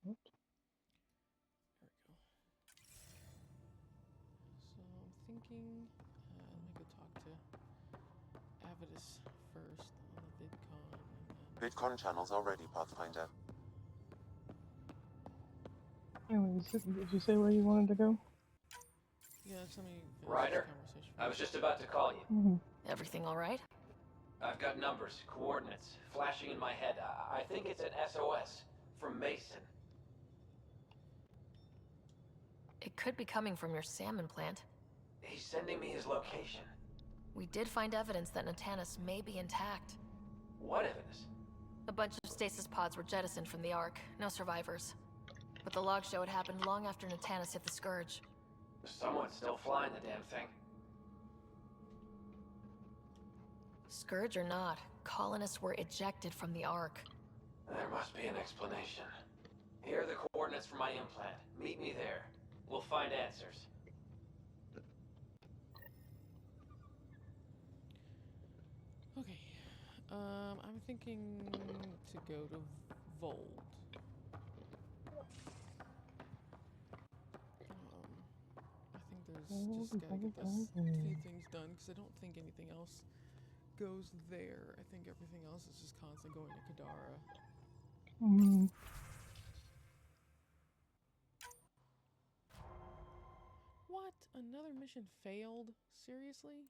What? There we go. So I'm thinking, let me go talk to Avidus first on the VidCon. And then... VidCon channels are ready, Pathfinder. Anyway, did you say where you wanted to go? Yeah, let me finish Ryder, this conversation. I was just about to call you. Everything all right? I've got numbers, coordinates, flashing in my head. I think it's an SOS from Mason. It could be coming from your salmon plant. He's sending me his location. We did find evidence that Natanus may be intact. What evidence? A bunch of stasis pods were jettisoned from the Ark. No survivors. But the logs show it happened long after Natanus hit the Scourge. Someone's still flying the damn thing. Scourge or not, colonists were ejected from the Ark. There must be an explanation. Here are the coordinates for my implant. Meet me there. We'll find answers. Okay. I'm thinking to go to Vold. I think there's just gotta get this few things done because I don't think anything else goes there. I think everything else is just constantly going to Kadara. What? Another mission failed? Seriously?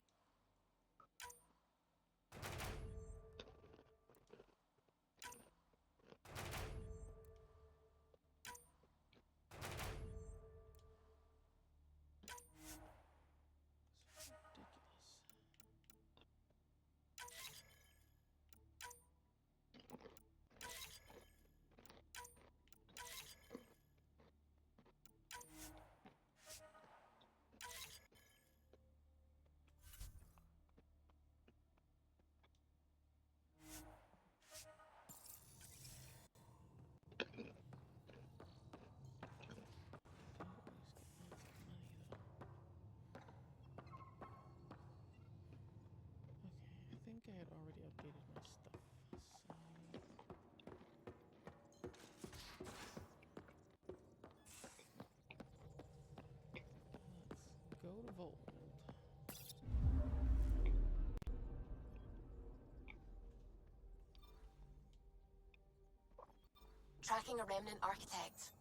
It's ridiculous. I think I had already updated my stuff, so... Let's go to Vold. Tracking a remnant architect.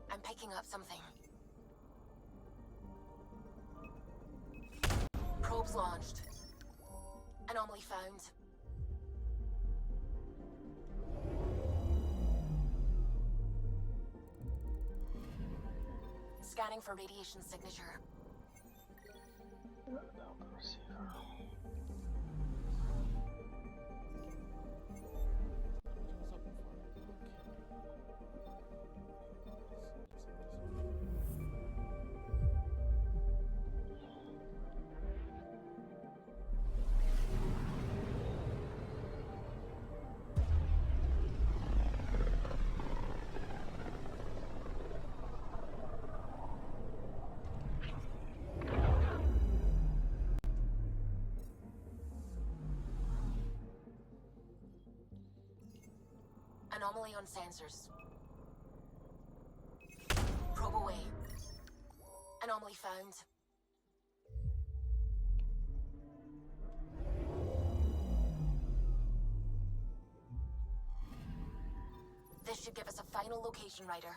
I'm picking up something. Probes launched. Anomaly found. Scanning for radiation signature. Anomaly on sensors. Probe away. Anomaly found. This should give us a final location, Ryder.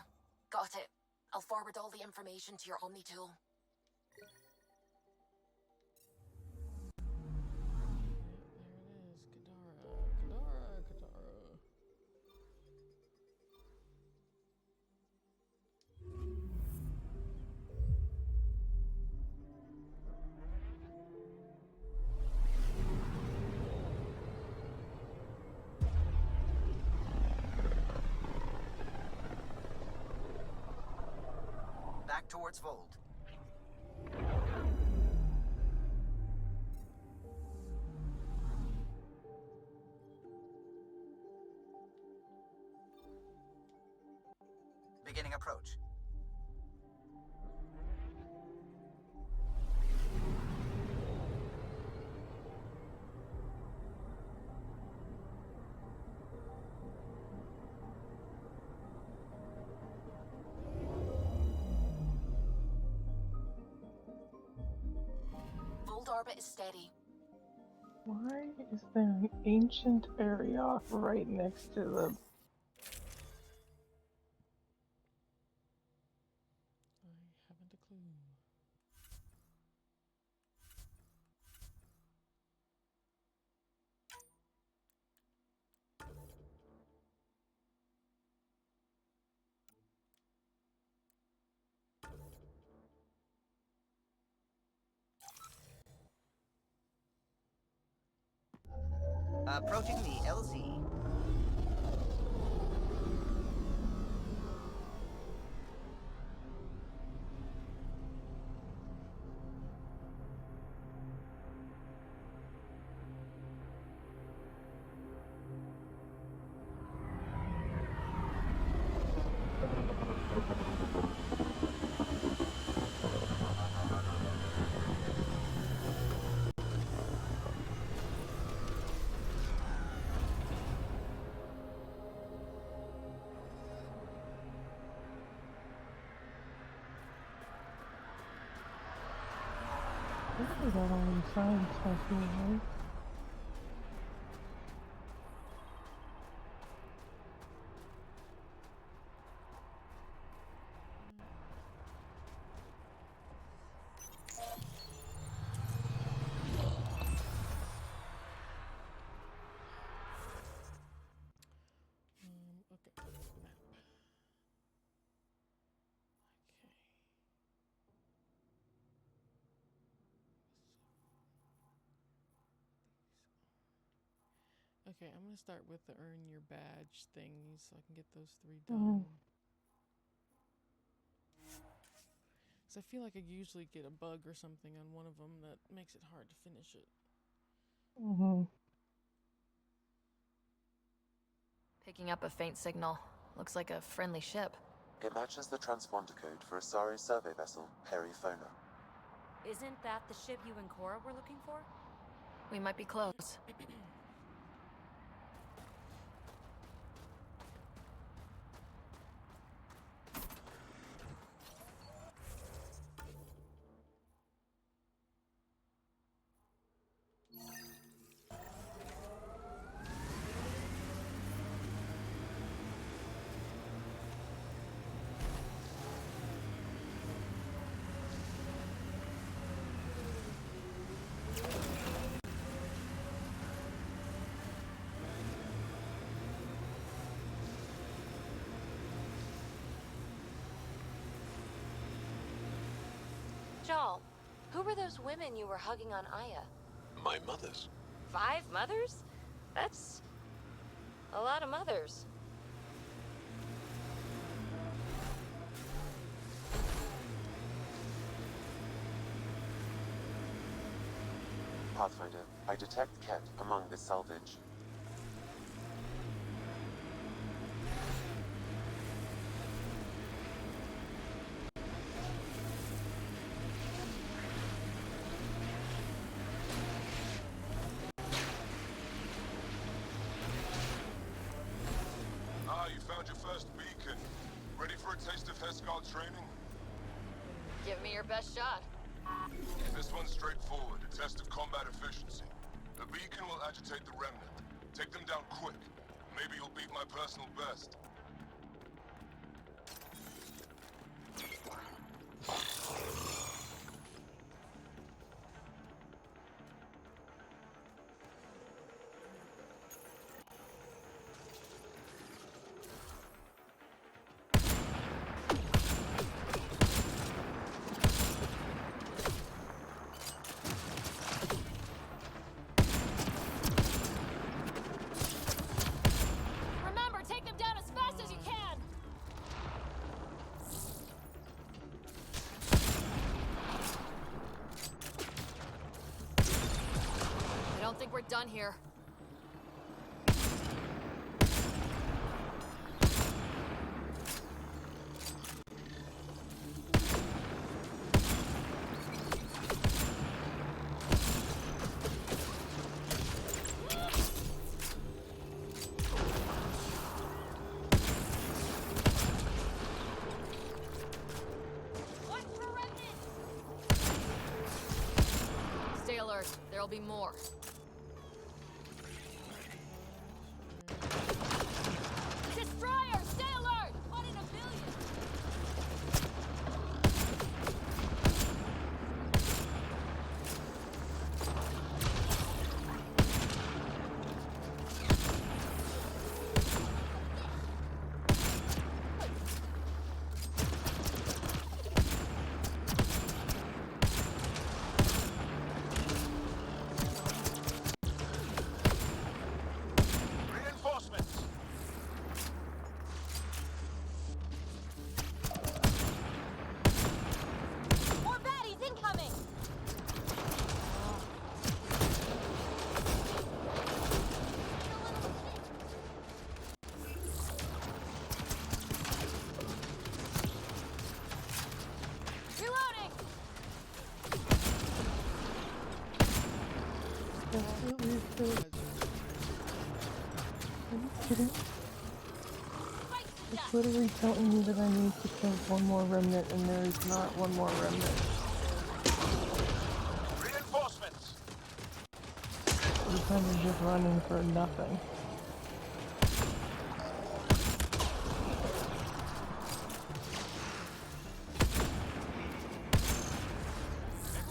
Got it. I'll forward all the information to your Omni tool. back towards Fold. Beginning approach. Fold orbit is steady. Why is there an ancient area right next to the... I haven't a clue. Approaching the LZ. They got all these signs stuff here, right? Okay, map. Okay. Okay, I'm gonna start with the earn your badge thingies so I can get those 3 done. So I feel like I usually get a bug or something on one of them that makes it hard to finish it. Picking up a faint signal. Looks like a friendly ship. It matches the transponder code for Asari survey vessel, Perifona. Isn't that the ship you and Cora were looking for? We might be close. Joel, who were those women you were hugging on Aya? My mothers. 5 mothers? That's a lot of mothers. Pathfinder, I detect Ket among this salvage. Ah, you found your first beacon. Ready for a taste of Hesgard training? Give me your best shot. This one's straightforward, a test of combat efficiency. The beacon will agitate the remnant. Take them down quick. Maybe you'll beat my personal best. Remember, take them down as fast don't think we're done here. Stay alert. There'll be more. Destroyer, stay alert! One in a billion! Reinforcements! More baddies incoming! Reloading! Definitely the... Are you kidding? It's literally telling me that I need to kill one more remnant, and there is not one more remnant. Reinforcements! You're kind of just running for nothing.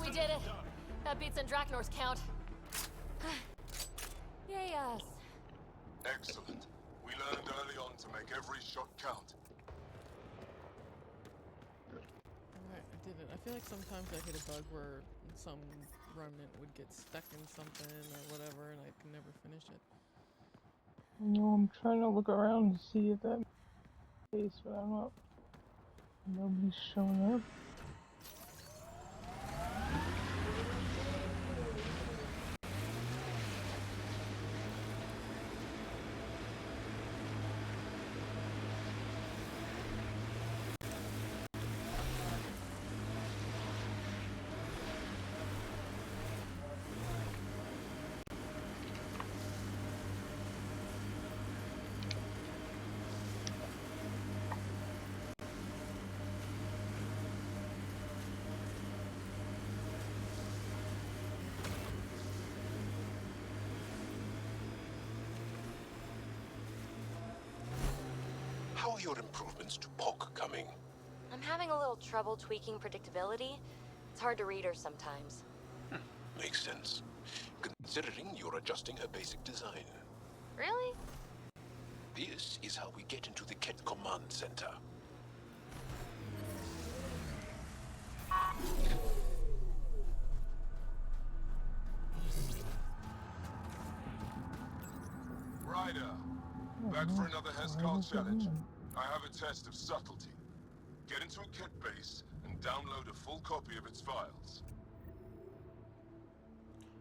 We did it! That beats Andraknor's count. Yay us. Excellent. We learned early on to make every shot count. Alright, I did it. I feel like sometimes I hit a bug where some remnant would get stuck in something or whatever and I can never finish it. You know, I'm trying to look around to see if that case, but I'm not. Nobody's showing up. How are your improvements to POC coming? I'm having a little trouble tweaking predictability. It's hard to read her sometimes. Makes sense. Considering you're adjusting her basic design. Really? This is how we get into the Ket Command Center. Ryder, back for another Heskal challenge. I have a test of subtlety. Get into a kit base and download a full copy of its files.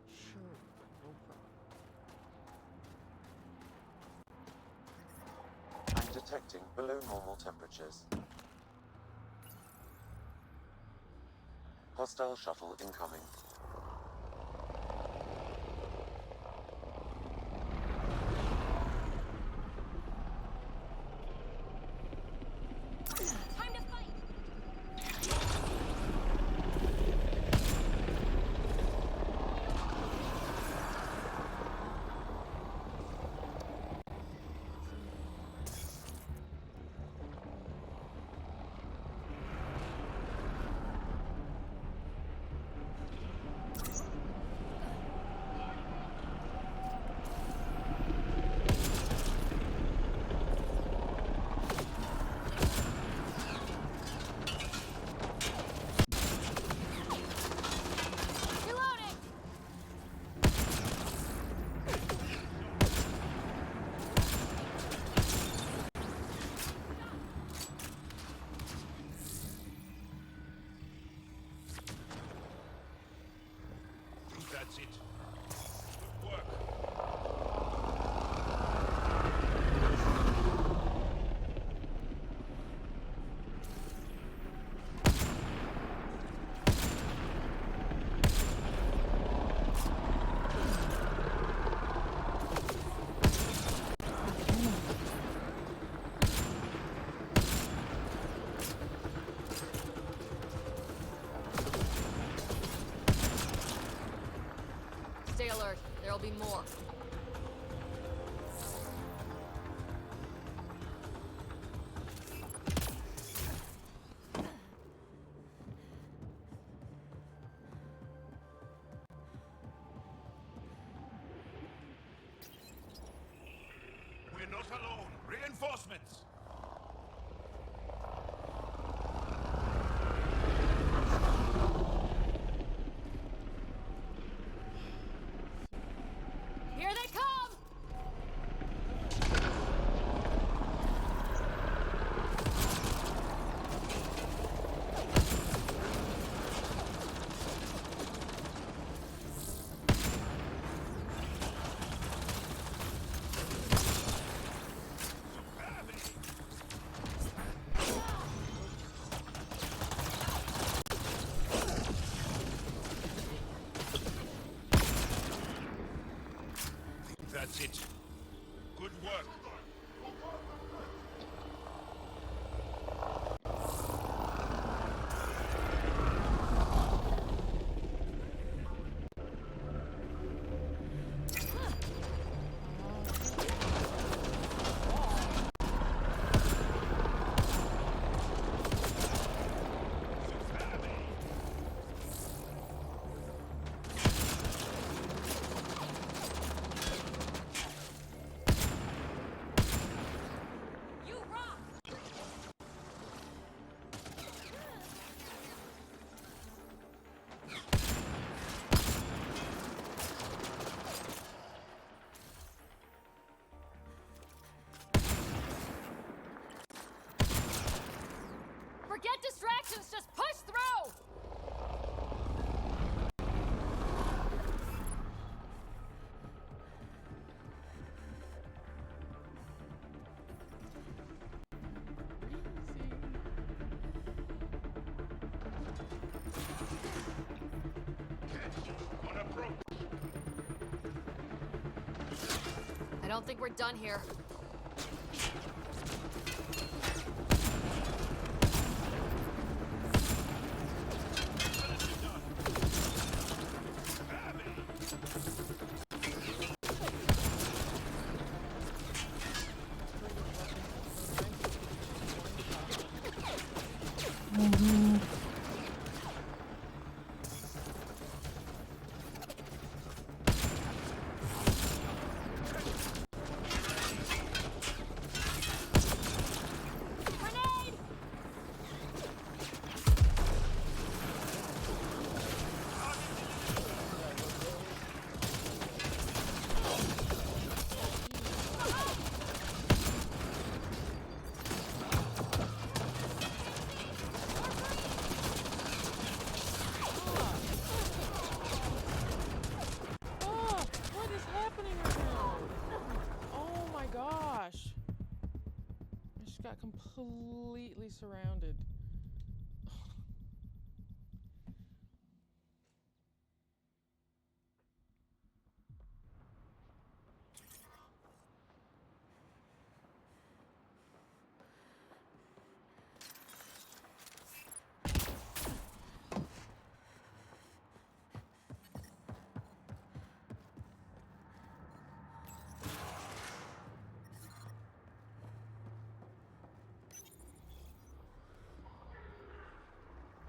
Sure, no problem. I'm detecting below normal temperatures. Hostile shuttle incoming. Time to fight! That's it. Good alert. There'll be more. We're not alone. Reinforcements! Here they come! That's it. Good work. Forget distractions, just push through! On approach. I don't think we're done here. What is happening right now? Oh my gosh. I just got completely surrounded.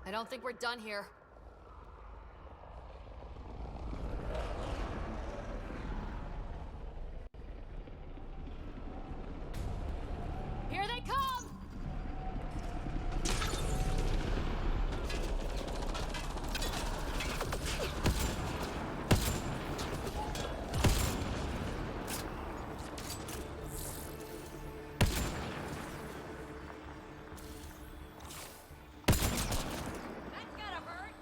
I don't think we're done here. Here they come! That's gotta hurt.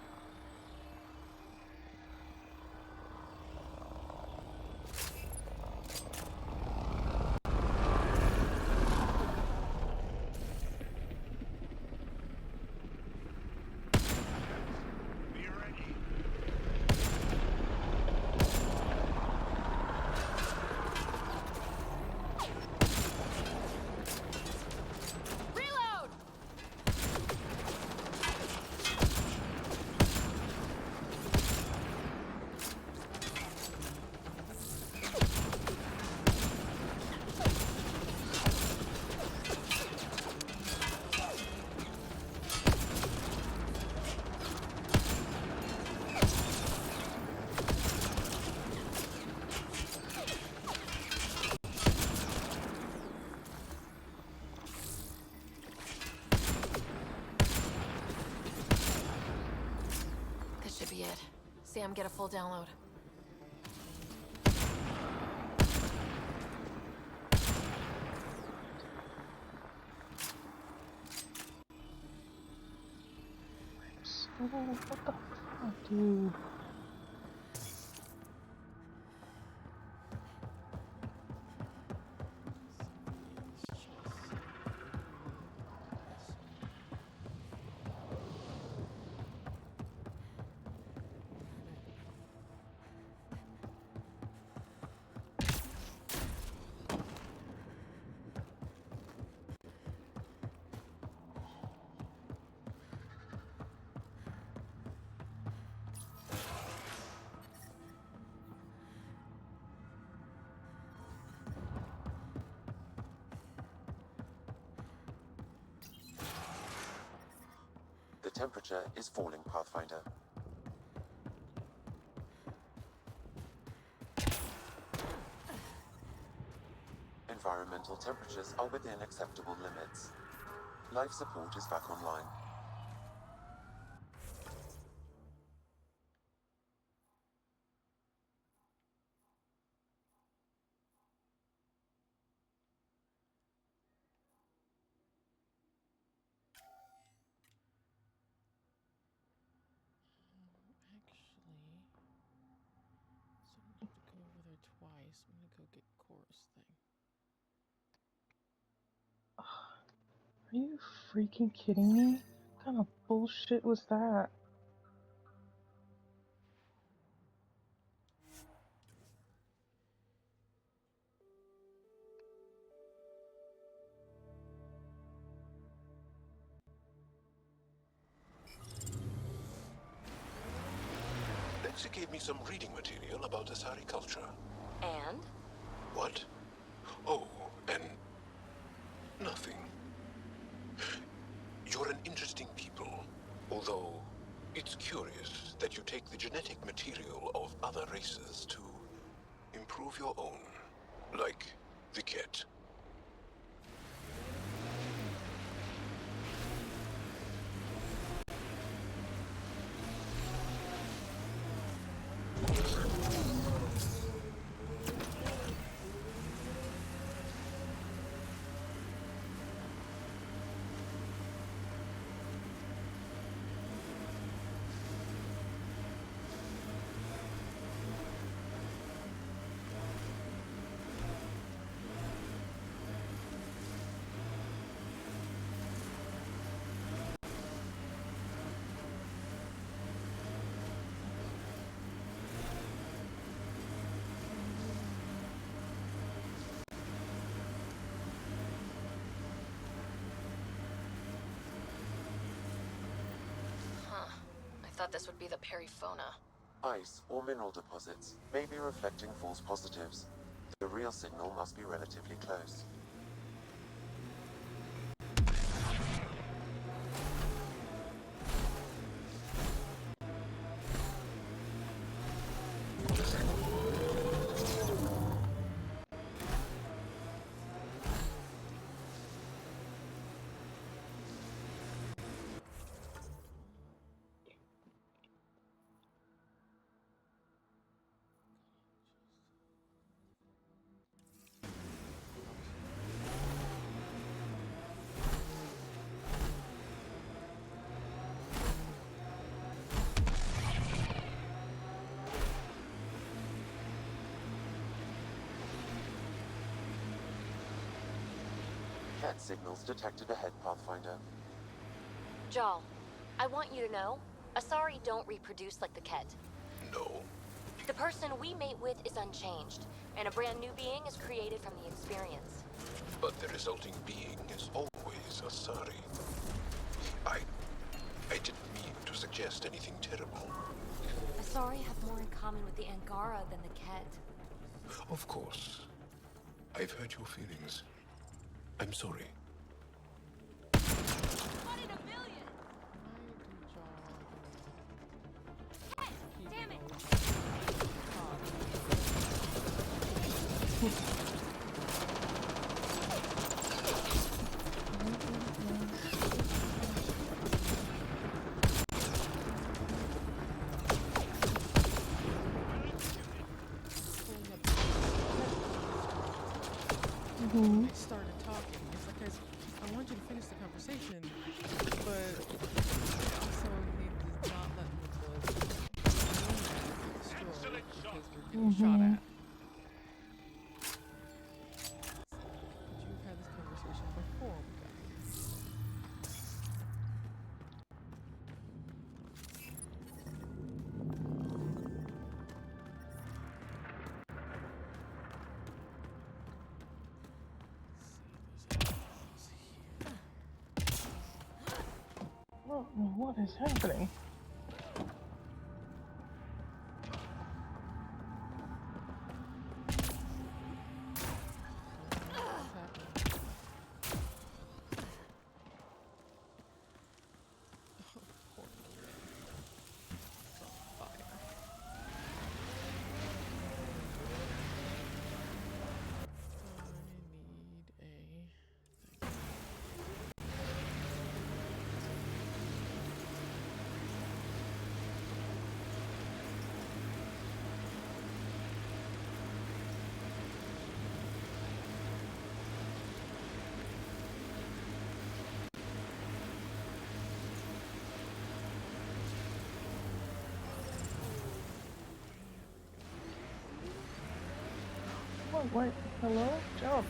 Sam get a full download. Oh, what the fuck, dude? The temperature is falling, Pathfinder. Environmental temperatures are within acceptable limits. Life support is back online. Actually, so I'm gonna have to go over there twice. I'm gonna go get Cora's thing. Are you freaking kidding me? What kind of bullshit was that? Lexi gave me some reading material about Asari culture. And? What? Oh, and nothing. You're an interesting people, although it's curious that you take the genetic material of other races to improve your own, like the cat. I thought this would be the periphona. Ice or mineral deposits may be reflecting false positives. The real signal must be relatively close. Cat signals detected ahead, Pathfinder. Jal, I want you to know, Asari don't reproduce like the Ket. No. The person we mate with is unchanged, and a brand new being is created from the experience. But the resulting being is always Asari. I didn't mean to suggest anything terrible. Asari have more in common with the Angara than the Ket. Of course. I've hurt your feelings. I'm sorry. One in a million! Hey, damn it! they started talking. It's like, guys, I want you to finish the conversation, but also he does not let the destroyed because we're getting shot at. But you've had this conversation before we got here. Oh, what is happening? Wait, hello? Jump!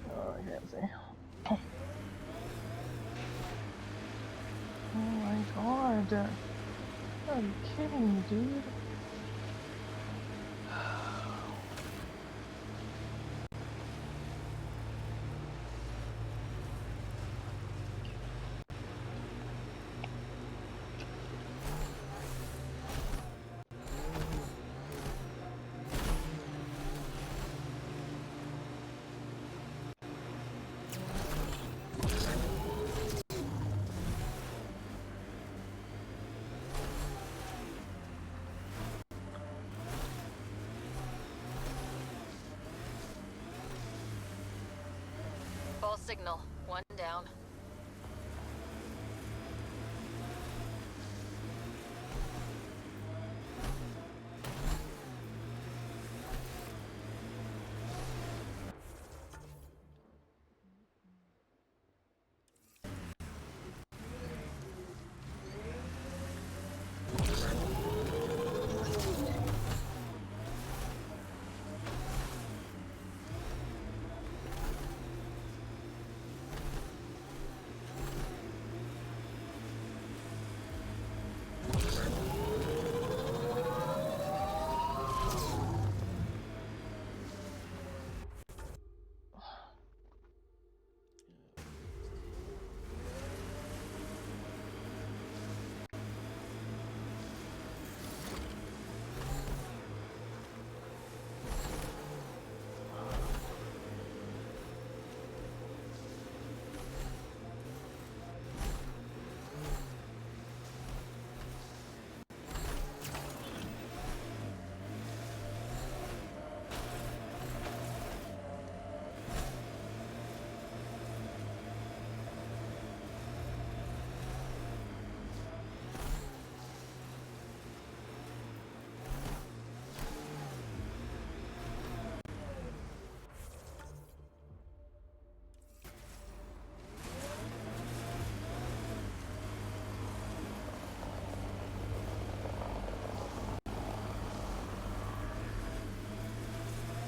Oh, I can't see. Oh my god! Are you kidding me, dude? False signal. One down.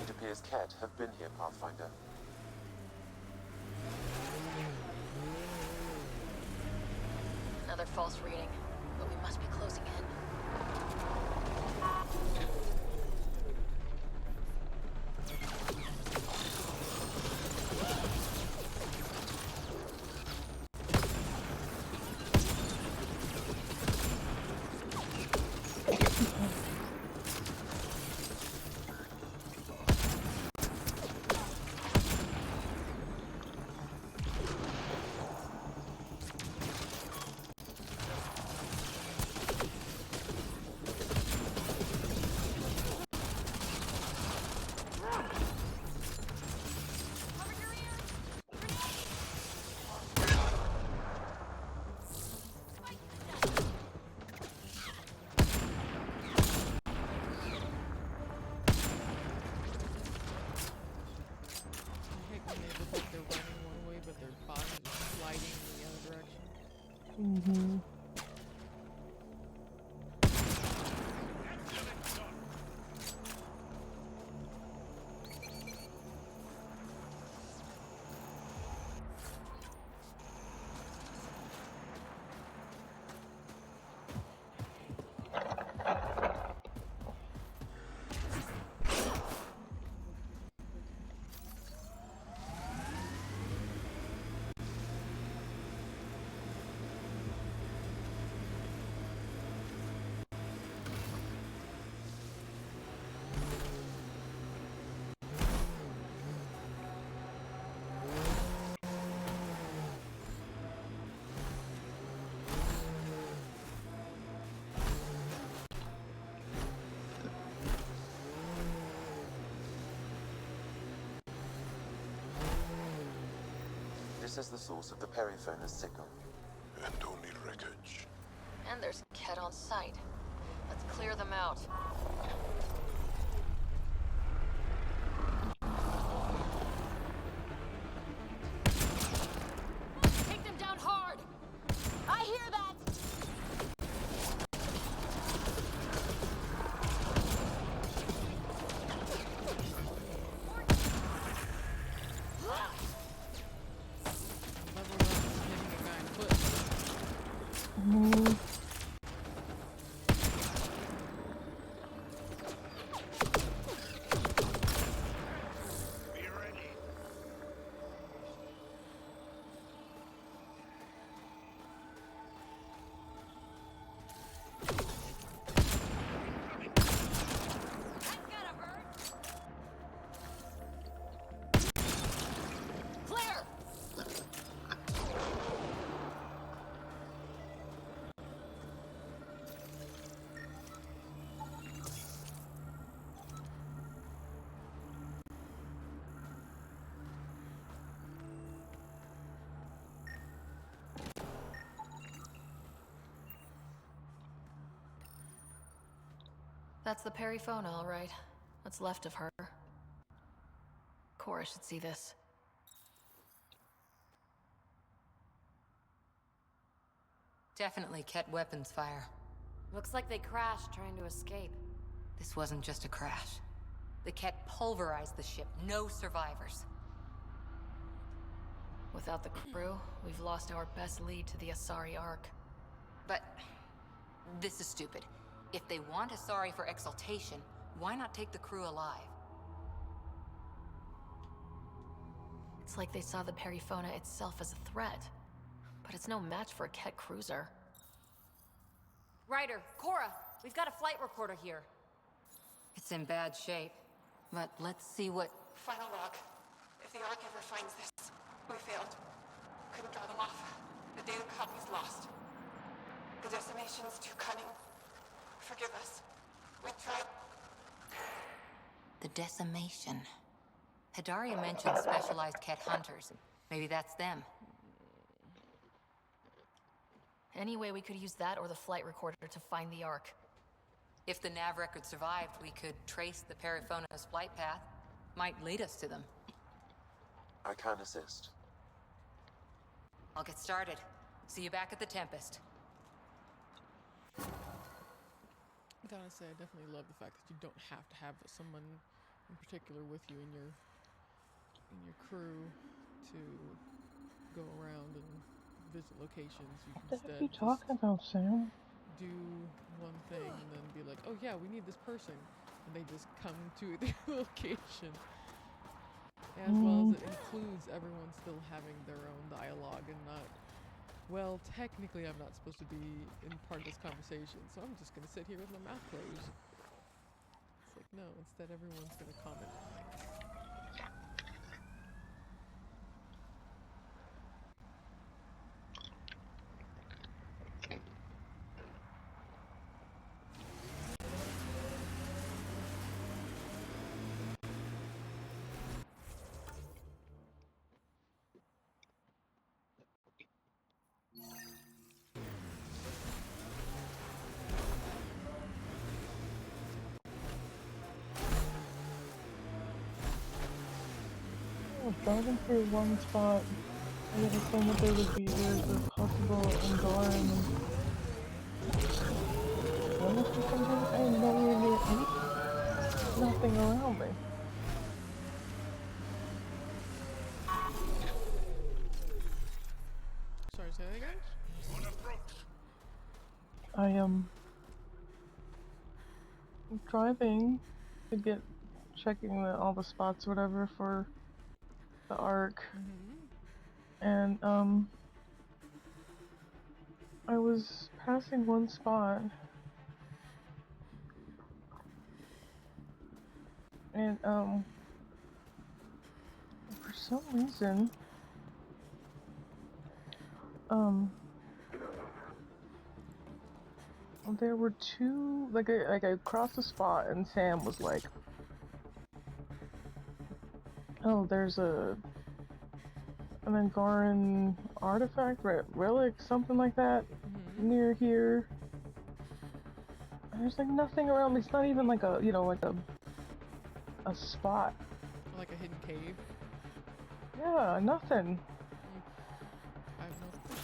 It appears Ket have been here, Pathfinder. Another false reading, but we must be closing in. Mm-hmm. This is the source of the periphone's signal. And only wreckage. And there's Ket on site. Let's clear them out. Take them down hard! I hear that! Mm-hmm. That's the Perifona, all right. What's left of her. Cora should see this. Definitely Ket weapons fire. Looks like they crashed trying to escape. This wasn't just a crash. The Ket pulverized the ship. No survivors. Without the crew, we've lost our best lead to the Asari Ark. But this is stupid. If they want Asari for exaltation, why not take the crew alive? It's like they saw the Perifona itself as a threat. But it's no match for a Ket cruiser. Ryder, Cora, we've got a flight recorder here. It's in bad shape. But let's see what... Final log. If the Ark ever finds this, we failed. Couldn't draw them off. The data copy's lost. The decimation's too cunning. Forgive us. We tried. The decimation. Hidaria mentioned specialized Ket hunters. Maybe that's them. Anyway, we could use that or the flight recorder to find the Ark. If the nav record survived, we could trace the Perifona's flight path. Might lead us to them. I can assist. I'll get started. See you back at the Tempest. I gotta say, I definitely love the fact that you don't have to have someone in particular with you in your crew to go around and visit locations. You can What instead are you talking about, Sam? do one thing and then be like, oh yeah, we need this person, and they just come to the location. As well as it includes everyone still having their own dialogue and not, well, technically I'm not supposed to be in part of this conversation, so I'm just gonna sit here with my mouth closed. It's like, no, instead everyone's gonna comment on things. I was driving through one spot I was saying that there would be, there's a possible Angaran and Relic or something. I am nowhere near any, nothing around me. Sorry, say that again? I am driving to get, checking all the spots or whatever for the Ark. And, I was passing one spot, and, for some reason, there were two, like I crossed the spot, and Sam was like, oh, there's an Angaran artifact, relic, something like that, near here. And there's like nothing around me. It's not even like a, you know, like a spot. Or like a hidden cave? Yeah, nothing. I have no clue.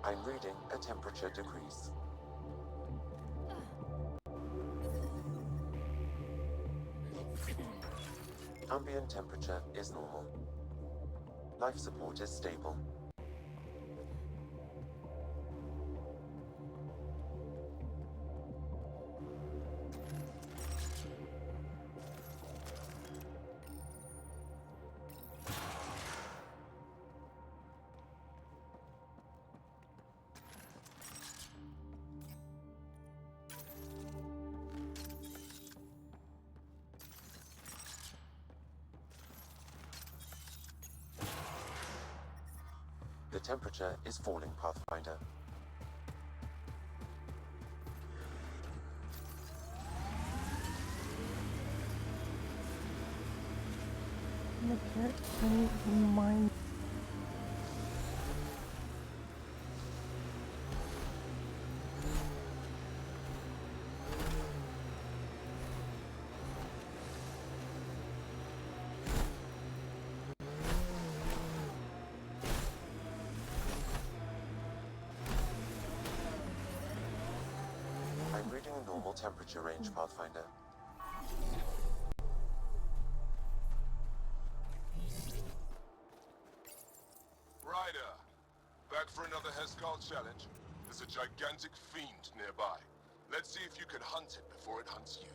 I'm reading a temperature decrease. Ambient temperature is normal. Life support is stable. The temperature is falling, Pathfinder. Can you mind? I'm reading a normal temperature range, Pathfinder. Ryder, back for another Heskal challenge? There's a gigantic fiend nearby. Let's see if you can hunt it before it hunts you.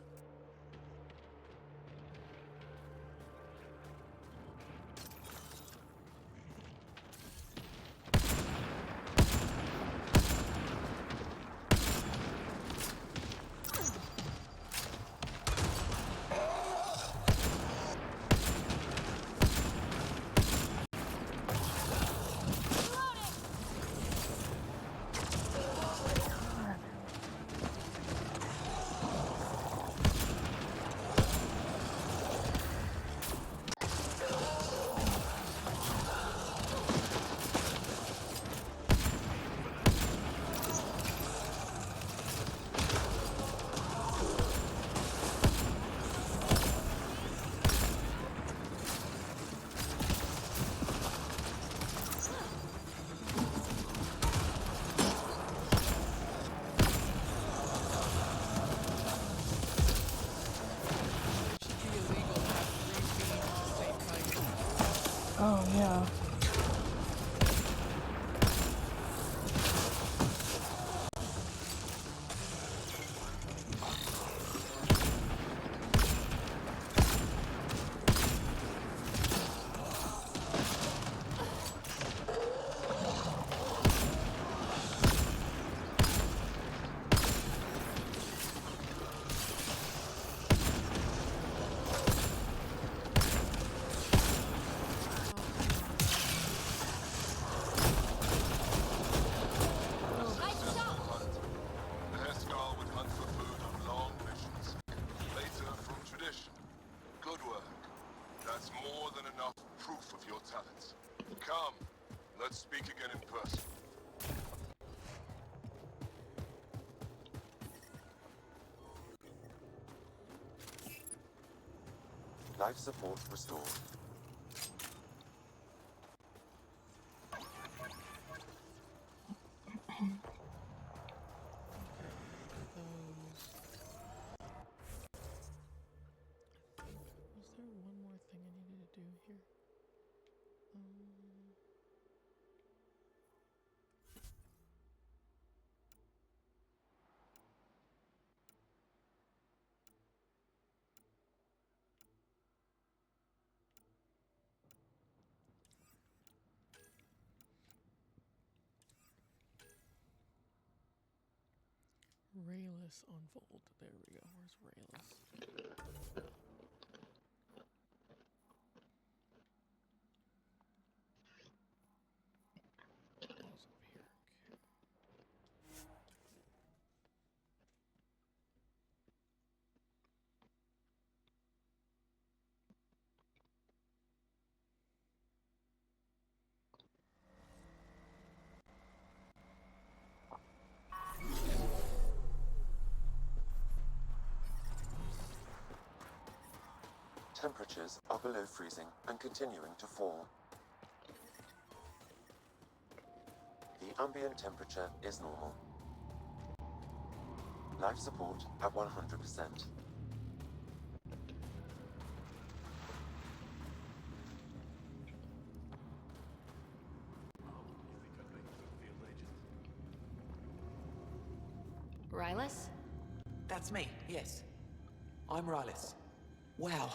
Oh, yeah. Life support restored. Was there one more thing I needed to do here? Rayless unfold. There we go. Where's Rayless? It's up here. Temperatures are below freezing and continuing to fall. The ambient temperature is normal. Life support at 100%. Rylus? That's me, yes. I'm Rylus. Wow,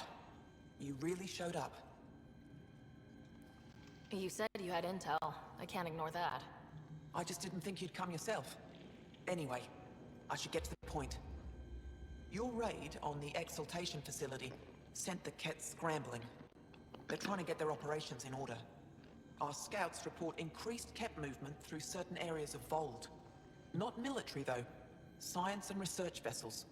you really showed up. You said you had intel. I can't ignore that. I just didn't think you'd come yourself. Anyway, I should get to the point. Your raid on the exaltation facility sent the Kets scrambling. They're trying to get their operations in order. Our scouts report increased Ket movement through certain areas of Vold. Not military, though. Science and research vessels.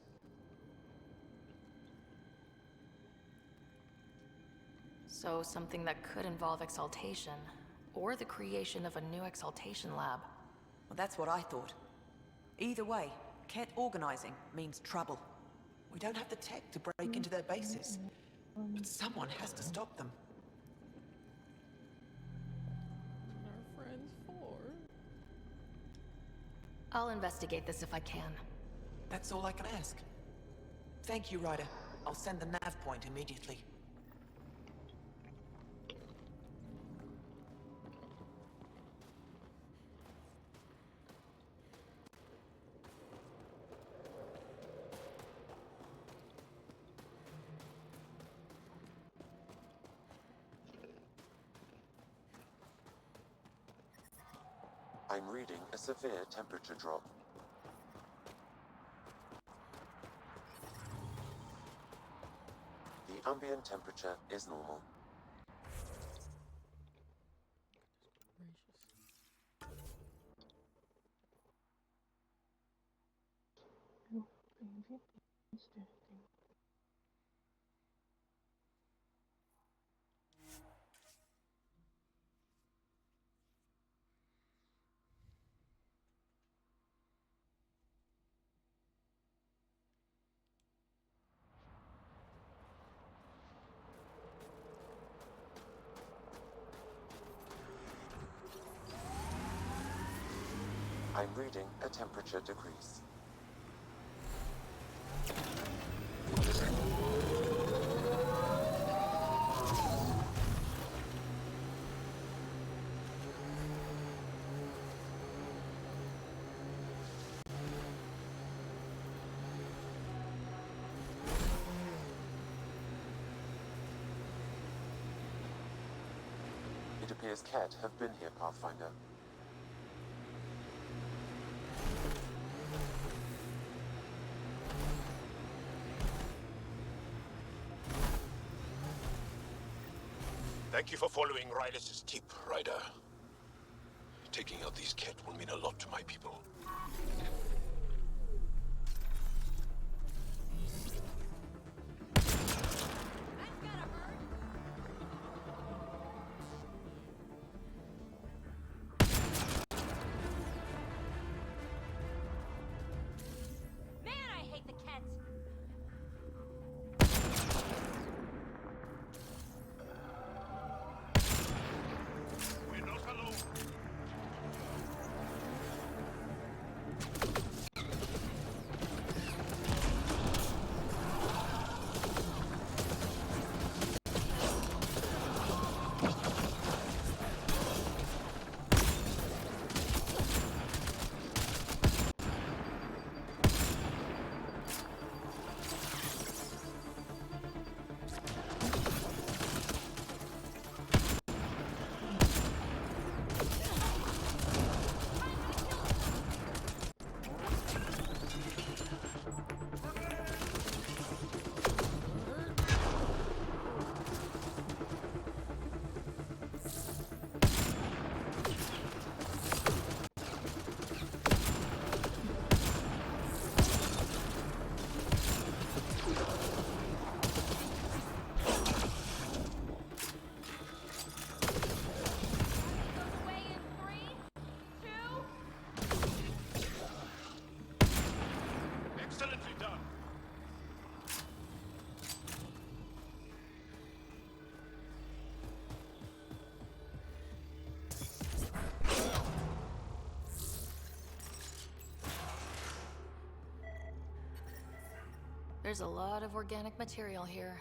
So something that could involve exaltation, or the creation of a new exaltation lab. Well, that's what I thought. Either way, Ket organizing means trouble. We don't have the tech to break into their bases, but someone has to stop them. What are friends for? I'll investigate this if I can. That's all I can ask. Thank you, Ryder. I'll send the nav point immediately. I'm reading a severe temperature drop. The ambient temperature is normal. I'm reading a temperature decrease. It appears Ket have been here, Pathfinder. Thank you for following Rylus' tip, Ryder. Taking out these Ket will mean a lot to my people. There's a lot of organic material here.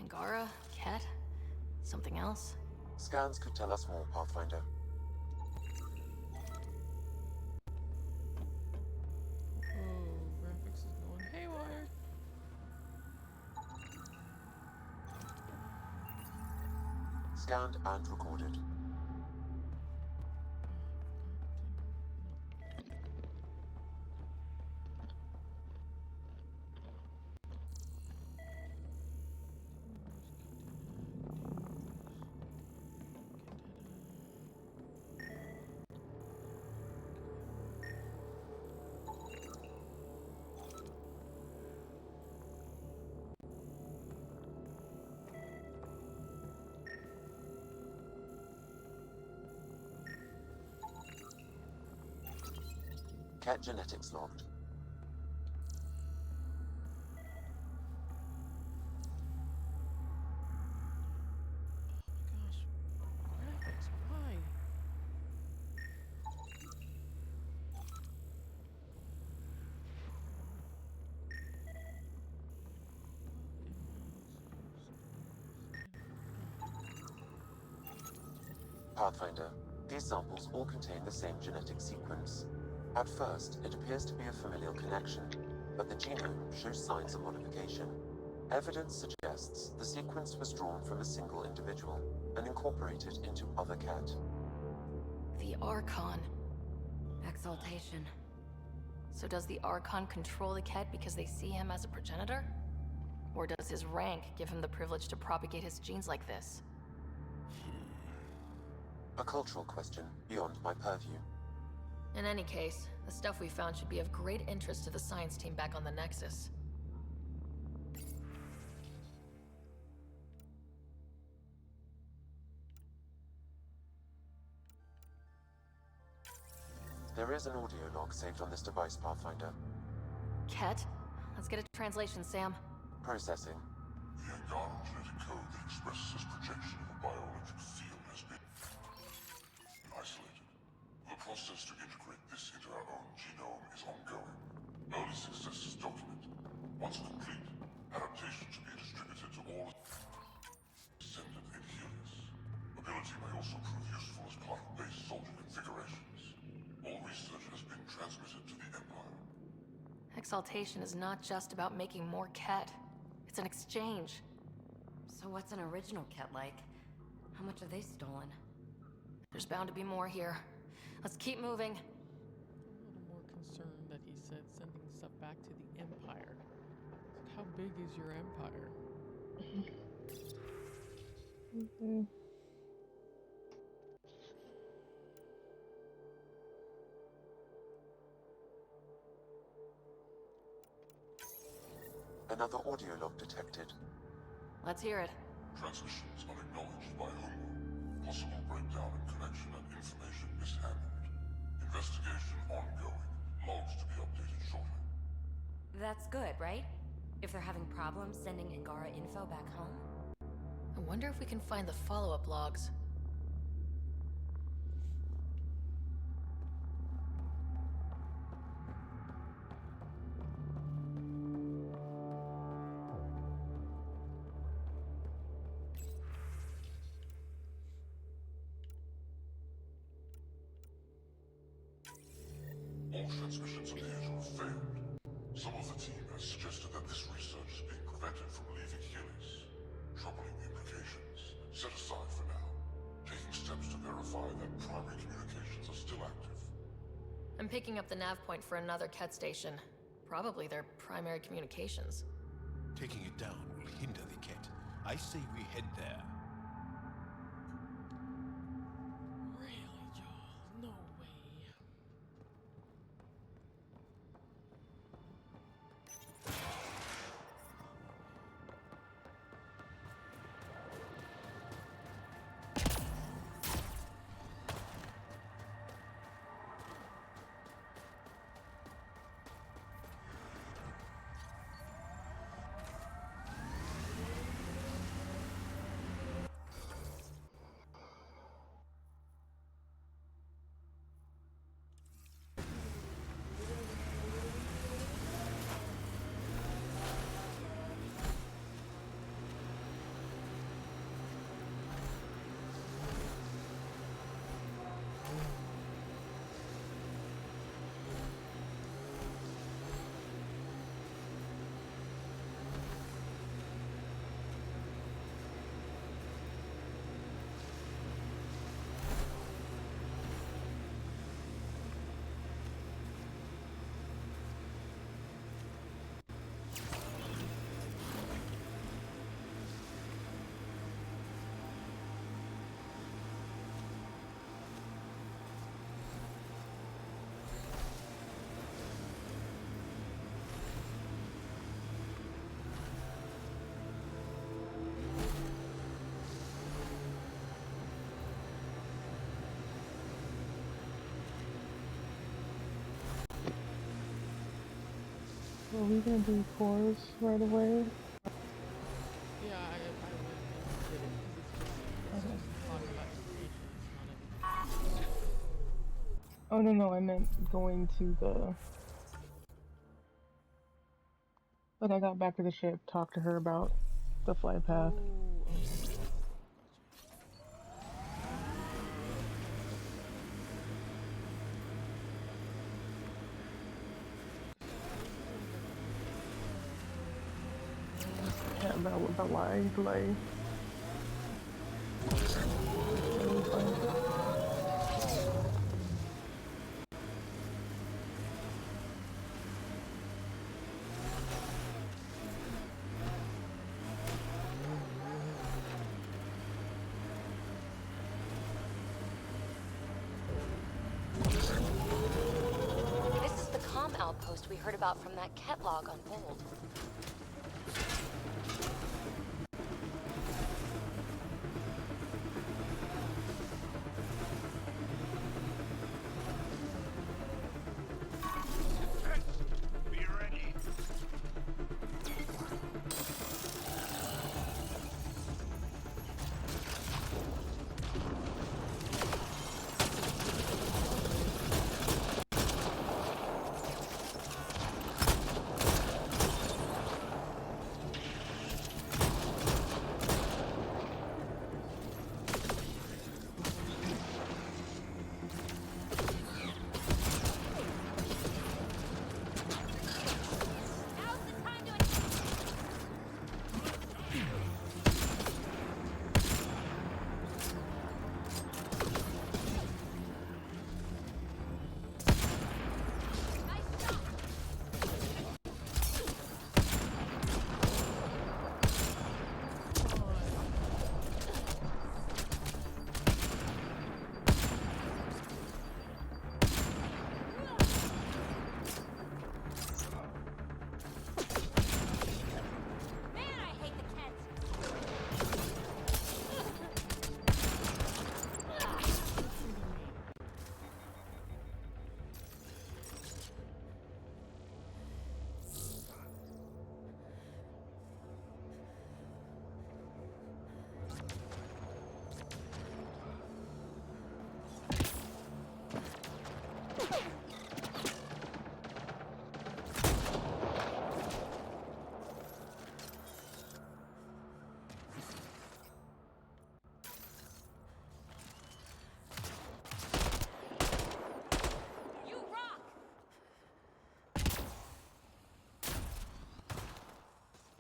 Angara, Ket, something else? Scans could tell us more, Pathfinder. Oh, graphics is going haywire. Scanned and recorded. Cat genetics logged. Oh my gosh. Graphics, why? Pathfinder, these samples all contain the same genetic sequence. At first, it appears to be a familial connection, but the genome shows signs of modification. Evidence suggests the sequence was drawn from a single individual and incorporated into other cat. The Archon. Exaltation. So does the Archon control the Ket because they see him as a progenitor? Or does his rank give him the privilege to propagate his genes like this? A cultural question beyond my purview. In any case, the stuff we found should be of great interest to the science team back on the Nexus. There is an audio log saved on this device, Pathfinder. Ket? Let's get a translation, Sam. Processing. The Angara genetic code that expresses this projection of a bioelectric field has been isolated. The process to integrate this into our own genome is ongoing. Early success is documented. Once complete, adaptation should be distributed to all descendant in Helios. Ability may also prove useful as part of base soldier configurations. All research has been transmitted to the Empire. Exaltation is not just about making more Ket. It's an exchange. So what's an original Ket like? How much have they stolen? There's bound to be more here. Let's keep moving. I'm a little more concerned that he said sending stuff back to the Empire. Like, how big is your empire? Another audio log detected. Let's hear it. Transmissions unacknowledged by Homeworld. Possible breakdown in connection and information mishandled. Investigation ongoing. Logs to be updated shortly. That's good, right? If they're having problems sending Angara info back home? I wonder if we can find the follow-up logs. All transmissions appear to have failed. Some of the team has suggested that this research is being prevented from leaving Helios. Troubling implications. Set aside for now. Taking steps to verify that primary communications are still active. I'm picking up the nav point for another Ket station. Probably their primary communications. Taking it down will hinder the Ket. I say we head there. Really, Joel? No way. Are we gonna do chores right away? Yeah, I went and did it because it's just talking about information. It's not anything. Oh no, I meant going to the. Like I got back to the ship, talked to her about the flight path. Oh, okay. Yeah, about delay. This is the comm outpost we heard about from that Ket log on Bold. Be ready.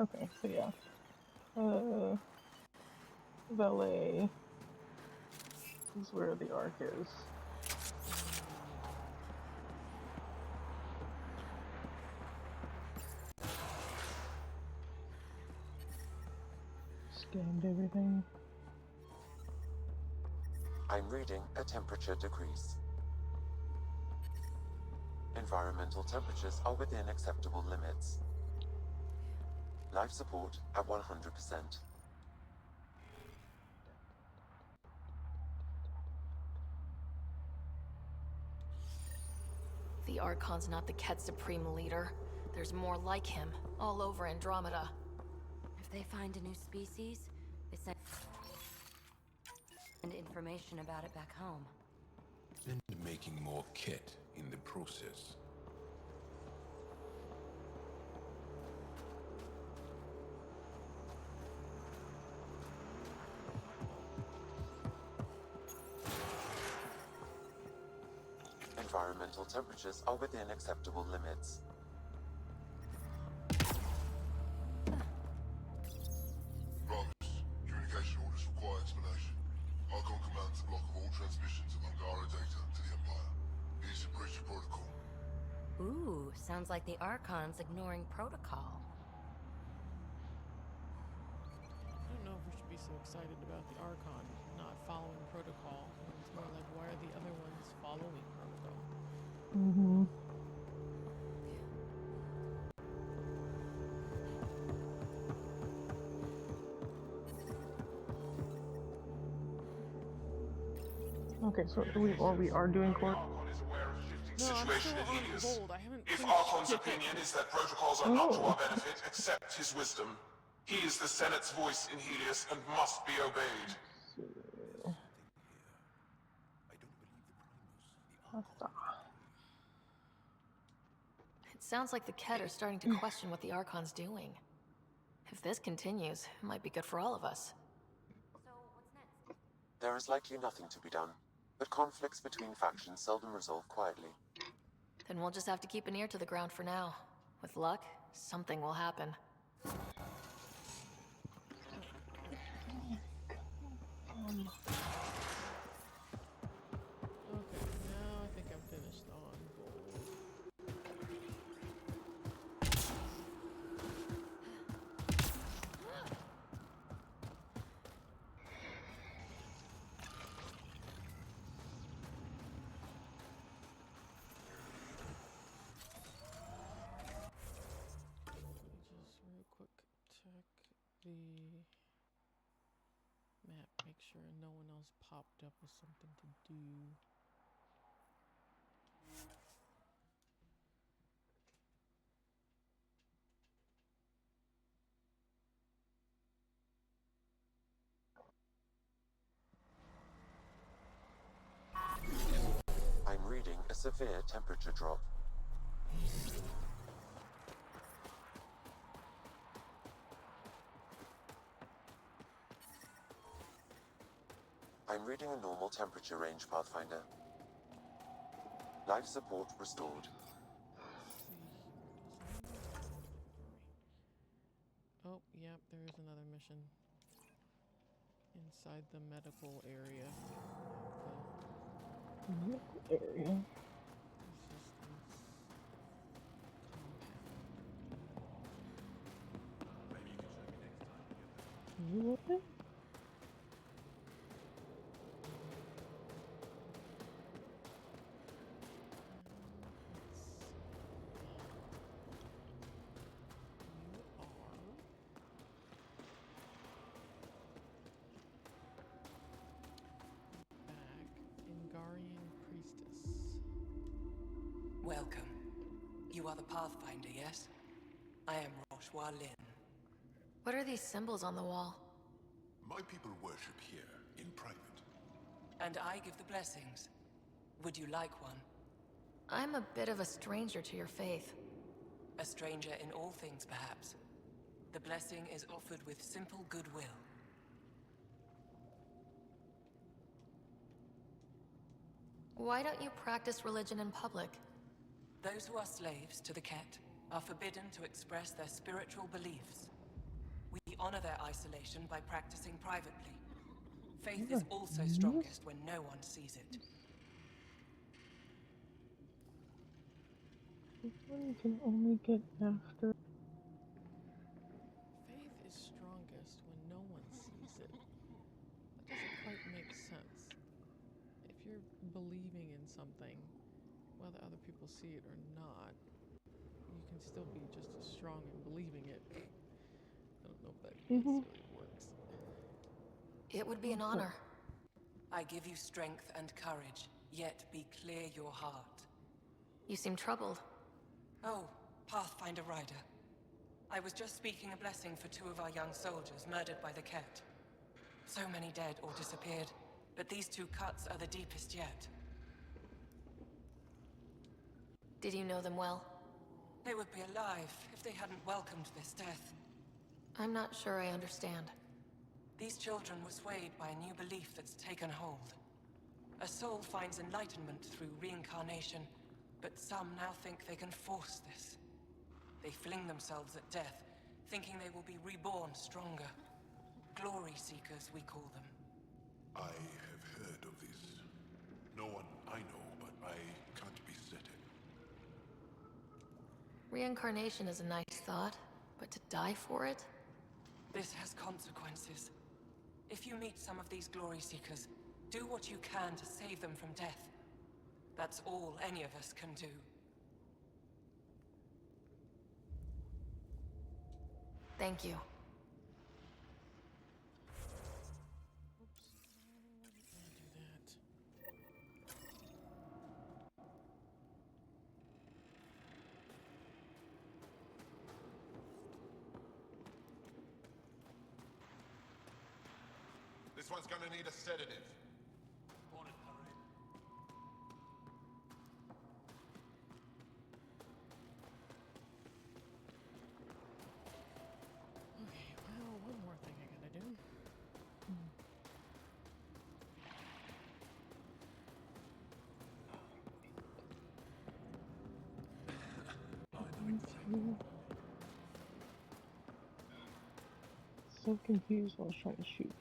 Okay, so yeah. Valet is where the Ark is. Scanned everything. I'm reading a temperature decrease. Environmental temperatures are within acceptable limits. Life support at 100%. The Archon's not the Ket Supreme leader. There's more like him, all over Andromeda. If they find a new species, they send information about it back home. And making more kit in the process. Environmental temperatures are within acceptable limits. Brothers, communication orders require explanation. Archon commands a block of all transmissions of Angara data to the Empire. It is a breach of protocol. Ooh, sounds like the Archon's ignoring protocol. I don't know if we should be so excited about the Archon not following protocol. It's more like, why are the other ones following protocol? Mm-hmm. Okay, so we are doing court. Archon is aware of shifting No, I'm situation still in on Helios. hold. I haven't If finished Archon's yet. opinion is that protocols are not to our benefit, accept his wisdom. He is the Senate's voice in Helios and must be obeyed. It sounds like the Ket are starting to question what the Archon's doing. If this continues, it might be good for all of us. So, what's next? There is likely nothing to be done, but conflicts between factions seldom resolve quietly. Then we'll just have to keep an ear to the ground for now. With luck, something will happen. Okay, now I think I'm finished on gold. Just real quick check the map, make sure no one else popped up with something to do. I'm reading a severe temperature drop. I'm reading a normal temperature range, Pathfinder. Life support restored. Oh, yep, there is another mission. Inside the medical area. Medical area. You what? Welcome. You are the Pathfinder, yes? I am Roshua Lin. What are these symbols on the wall? My people worship here, in private. And I give the blessings. Would you like one? I'm a bit of a stranger to your faith. A stranger in all things, perhaps. The blessing is offered with simple goodwill. Why don't you practice religion in public? Those who are slaves to the Ket are forbidden to express their spiritual beliefs. We honor their isolation by practicing privately. Faith is also strongest when no one sees it. This one can only get after. Faith is strongest when no one sees it. That doesn't quite make sense. If you're believing in something, whether other people see it or not, you can still be just as strong in believing it. I don't know if that necessarily works. It would be an honor. I give you strength and courage, yet be clear your heart. You seem troubled. Oh, Pathfinder Rider. I was just speaking a blessing for 2 of our young soldiers murdered by the Ket. So many dead or disappeared, but these 2 cuts are the deepest yet. Did you know them well? They would be alive if they hadn't welcomed this death. I'm not sure I understand. These children were swayed by a new belief that's taken hold. A soul finds enlightenment through reincarnation, but some now think they can force this. They fling themselves at death, thinking they will be reborn stronger. Glory seekers, we call them. I have heard of this. No one I know, but I can't be certain. Reincarnation is a nice thought, but to die for it? This has consequences. If you meet some of these glory seekers, do what you can to save them from death. That's all any of us can do. Thank you. Someone's gonna need a sedative. On it, Turian. Okay, well, one more thing I gotta do. So confused while I was trying to shoot.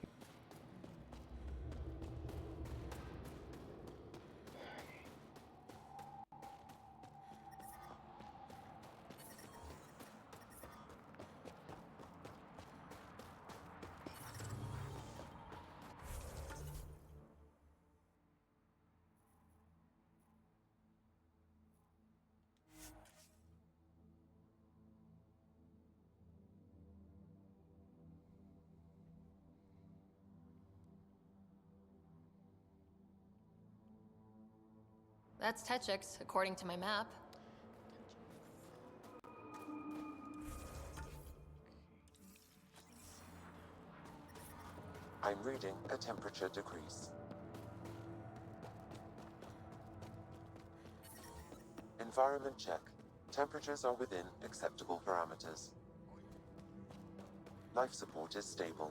That's Techix, according to my map. I'm reading a temperature decrease. Environment check. Temperatures are within acceptable parameters. Life support is stable.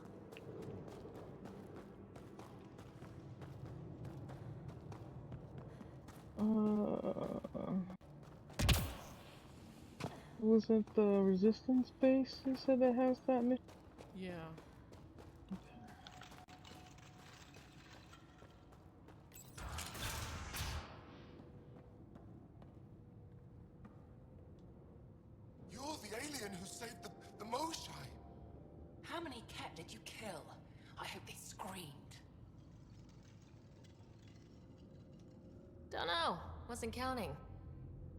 Was it the resistance base you said that has that mission? Yeah. You're the alien who saved the Moshai. How many cat did you kill? I hope they screamed. Dunno. Wasn't counting.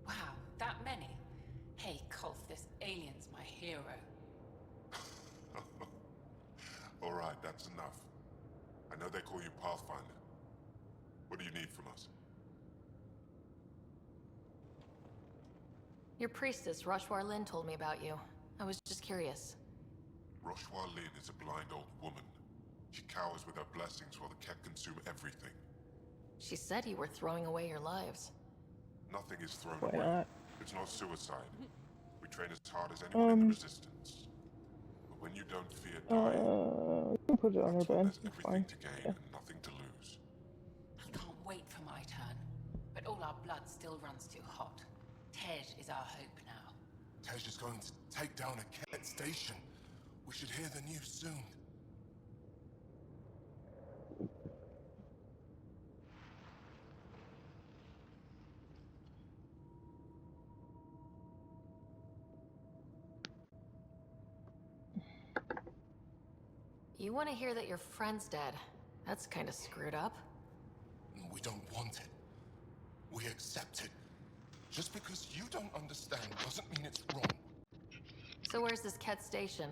Wow, that many? Hey, Kolf, this alien's my hero. All right, that's enough. I know they call you Pathfinder. What do you need from us? Your priestess, Roshwar Lin, told me about you. I was just curious. Roshwar Lin is a blind old woman. She cowers with her blessings while the Ket consume everything. She said you were throwing away your lives. Nothing is thrown Why away. not? It's not suicide. We train as hard as anyone in the Resistance. But when you don't fear dying, You can put it on her that's when bed. there's It's everything fine. to gain Yeah. and nothing to lose. I can't wait for my turn. But all our blood still runs too hot. Tej is our hope now. Tej is going to take down a Ket station. We should hear the news soon. You want to hear that your friend's dead. That's kind of screwed up. We don't want it. We accept it. Just because you don't understand doesn't mean it's wrong. So where's this Ket station?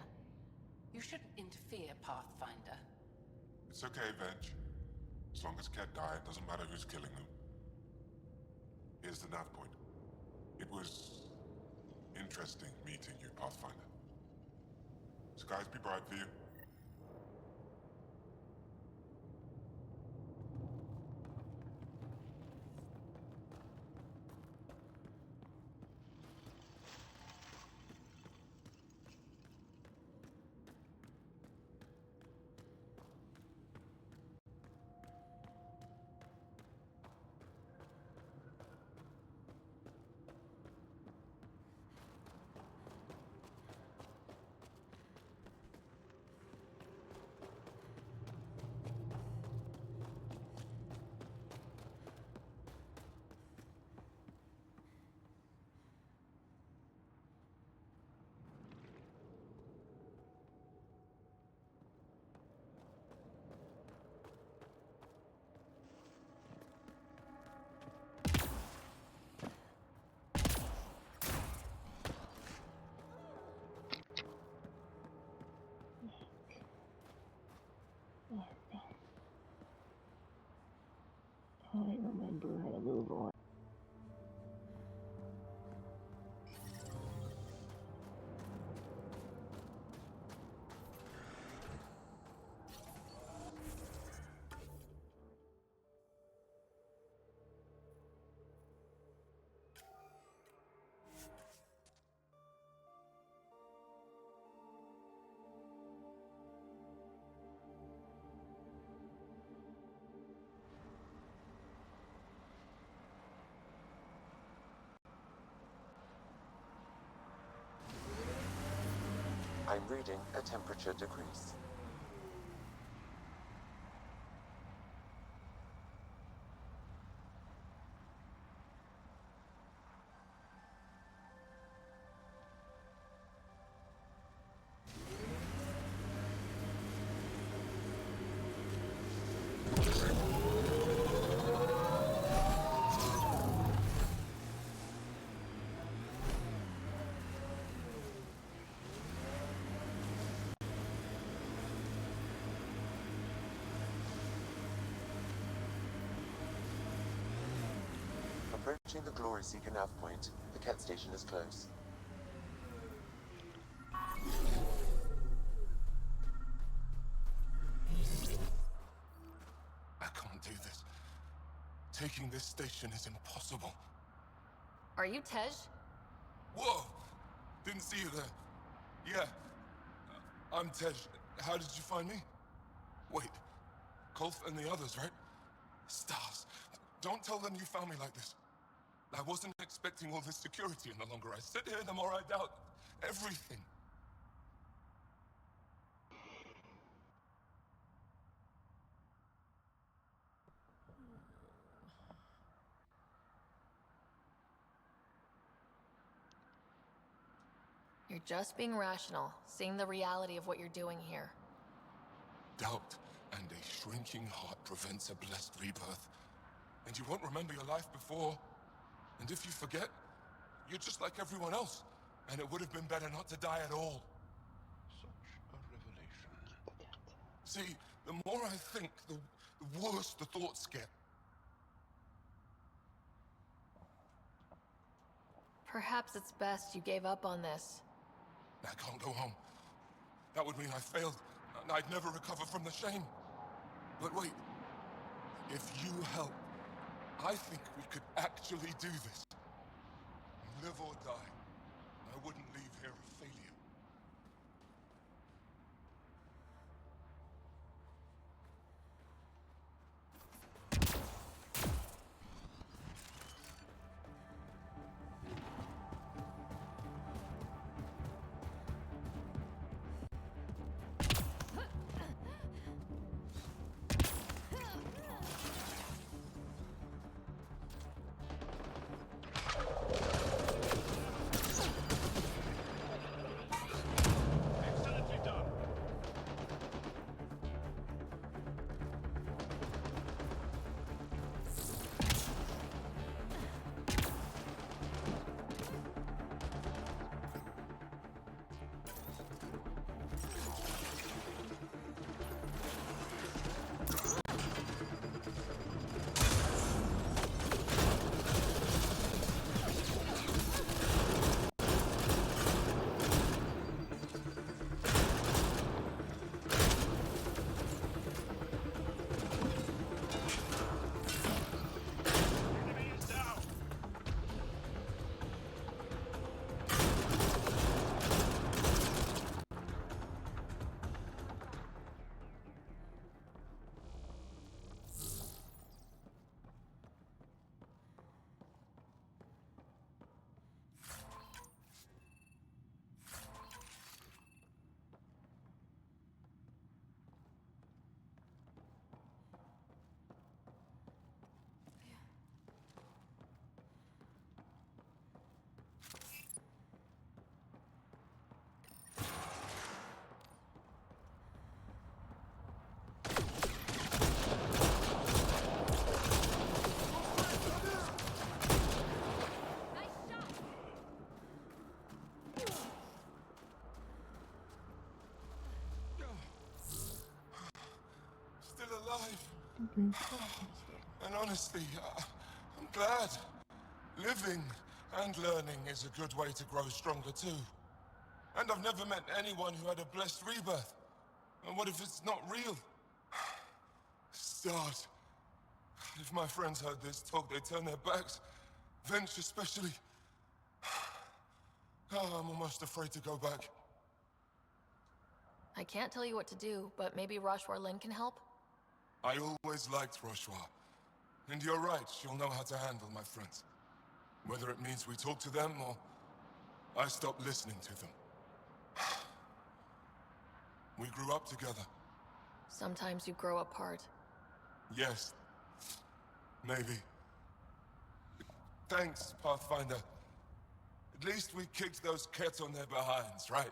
You shouldn't interfere, Pathfinder. It's okay, Veg. As long as Ket die, it doesn't matter who's killing them. Here's the nav point. It was interesting meeting you, Pathfinder. Skies be bright for you. I'm reading a temperature decrease. Approaching the Glory Seeker nav point, the Ket station is close. I can't do this. Taking this station is impossible. Are you Tej? Whoa! Didn't see you there. Yeah. I'm Tej. How did you find me? Wait. Kolth and the others, right? Stars. Don't tell them you found me like this. I wasn't expecting all this security, and the longer I sit here, the more I doubt everything. You're just being rational, seeing the reality of what you're doing here. Doubt and a shrinking heart prevents a blessed rebirth. And you won't remember your life before. And if you forget, you're just like everyone else. And it would have been better not to die at all. Such a revelation. See, the more I think, the worse the thoughts get. Perhaps it's best you gave up on this. I can't go home. That would mean I failed, and I'd never recover from the shame. But wait, if you help, I think we could actually do this. Live or die, I wouldn't leave here a failure. And honestly, I'm glad. Living and learning is a good way to grow stronger too. And I've never met anyone who had a blessed rebirth. And what if it's not real? Stars. If my friends heard this talk, they'd turn their backs. Venture especially. Oh, I'm almost afraid to go back. I can't tell you what to do, but maybe Rashwar Lin can help? I always liked Rashwar. And you're right, she'll know how to handle my friends. Whether it means we talk to them or I stop listening to them. We grew up together. Sometimes you grow apart. Yes. Maybe. Thanks, Pathfinder. At least we kicked those cats on their behinds, right?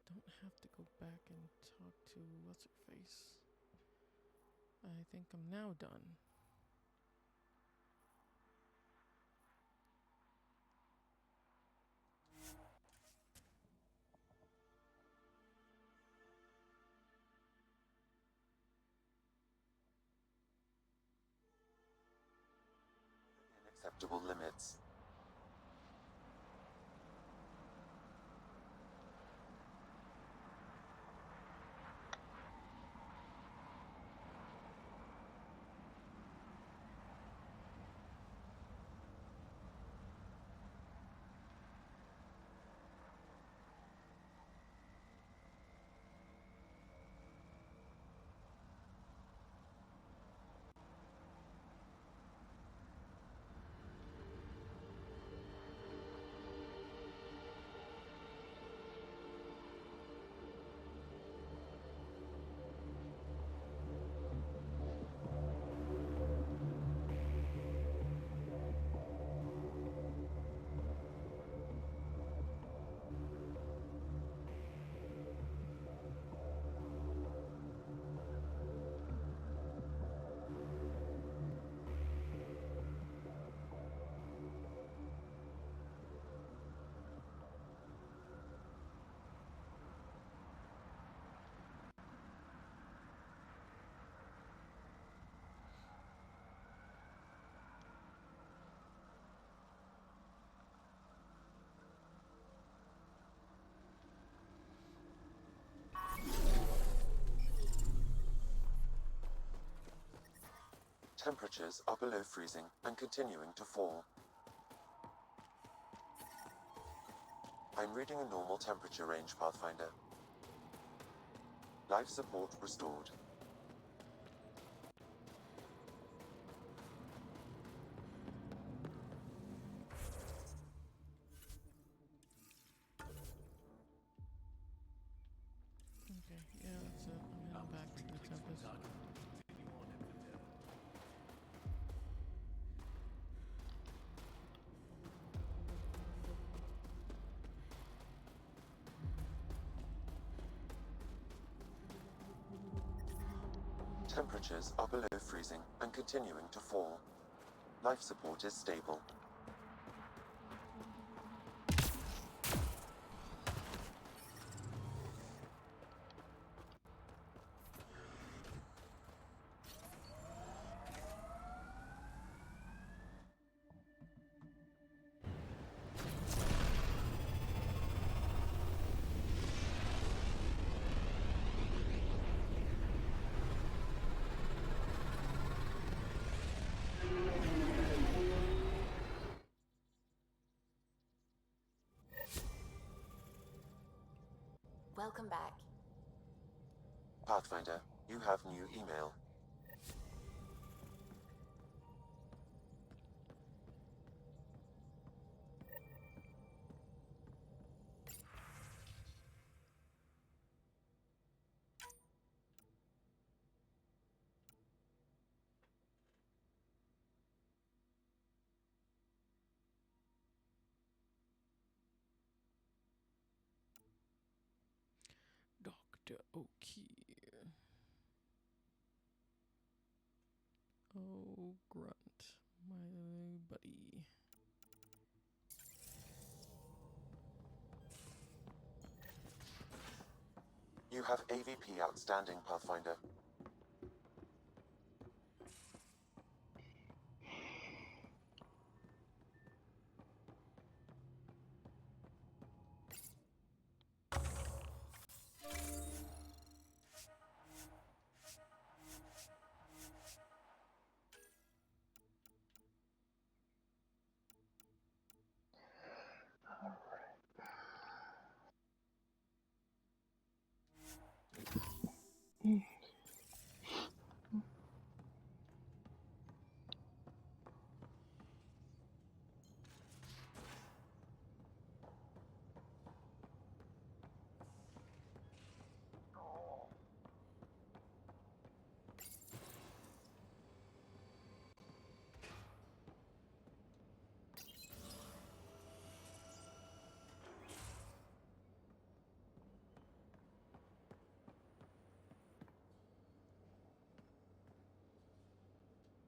Don't have to go back and talk to what's-her-face. I think I'm now done. Acceptable limits. Temperatures are below freezing and continuing to fall. I'm reading a normal temperature range, Pathfinder. Life support restored. Okay, yeah, that's it. I'm heading back to the Tempest. Temperatures are below freezing and continuing to fall. Life support is stable. Welcome back. Pathfinder, you have new email. Dr. O'Keefe. Grunt, my buddy. You have AVP outstanding, Pathfinder.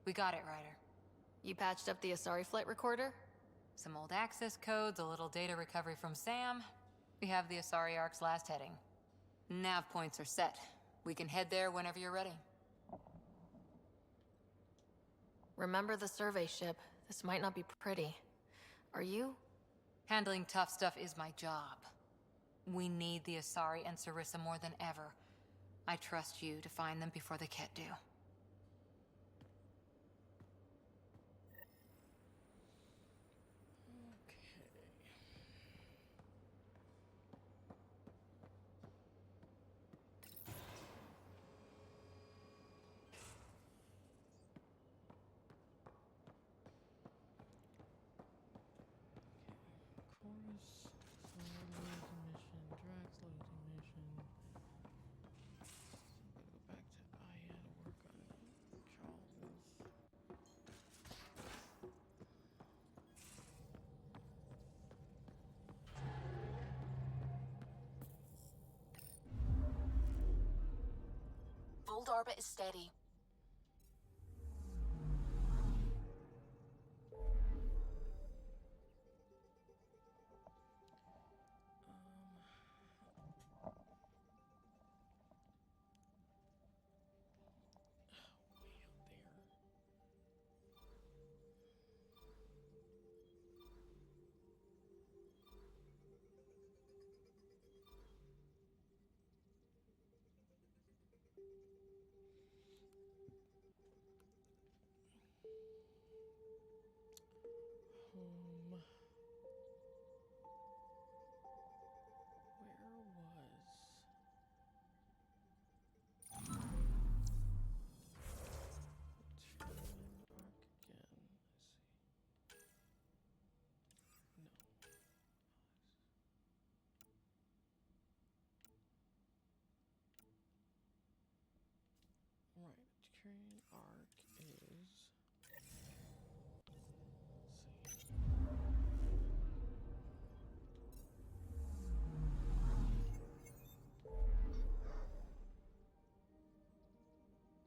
We got it, Ryder. You patched up the Asari flight recorder? Some old access codes, a little data recovery from Sam. We have the Asari Arks last heading. Nav points are set. We can head there whenever you're ready. Remember the survey ship. This might not be pretty. Are you? Handling tough stuff is my job. We need the Asari and Sarissa more than ever. I trust you to find them before the Ket do. Old orbit is steady. Right, Turian Ark is... Let's see.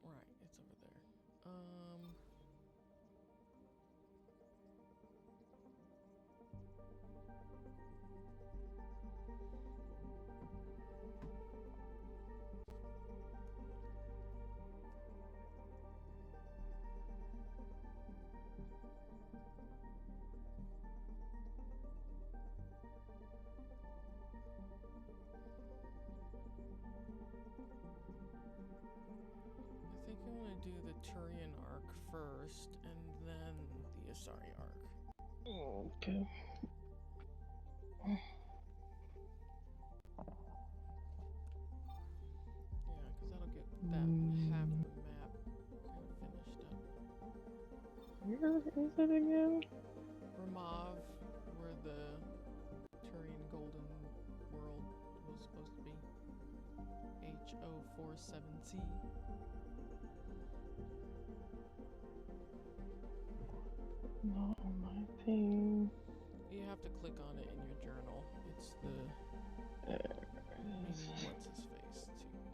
Right, it's over there. I think I'm gonna do the Turian Ark first, and then the Asari Ark. Okay. Yeah, because that'll get that half the map kind of finished up. Where is it again? Ramav, where the Turian Golden World was supposed to be. H047C. Not on my thing. You have to click on it in your journal. It's the meaning what's his face to get it.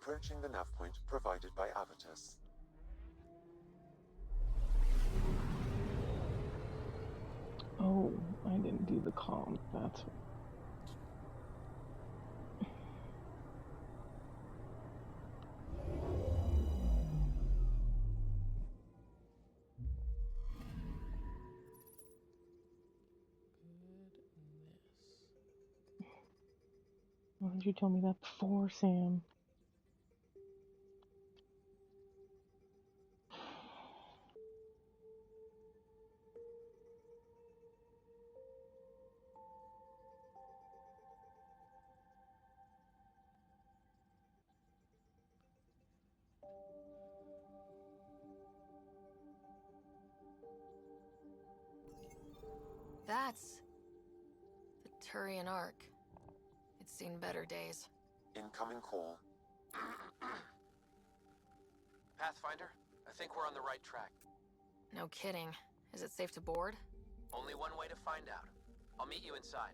Approaching the nav point provided by Avitus. Oh, I didn't do the comm. That's why didn't you tell me that before, Sam? That's the Turian Ark. It's seen better days. Incoming call. Pathfinder, I think we're on the right track. No kidding. Is it safe to board? Only one way to find out. I'll meet you inside.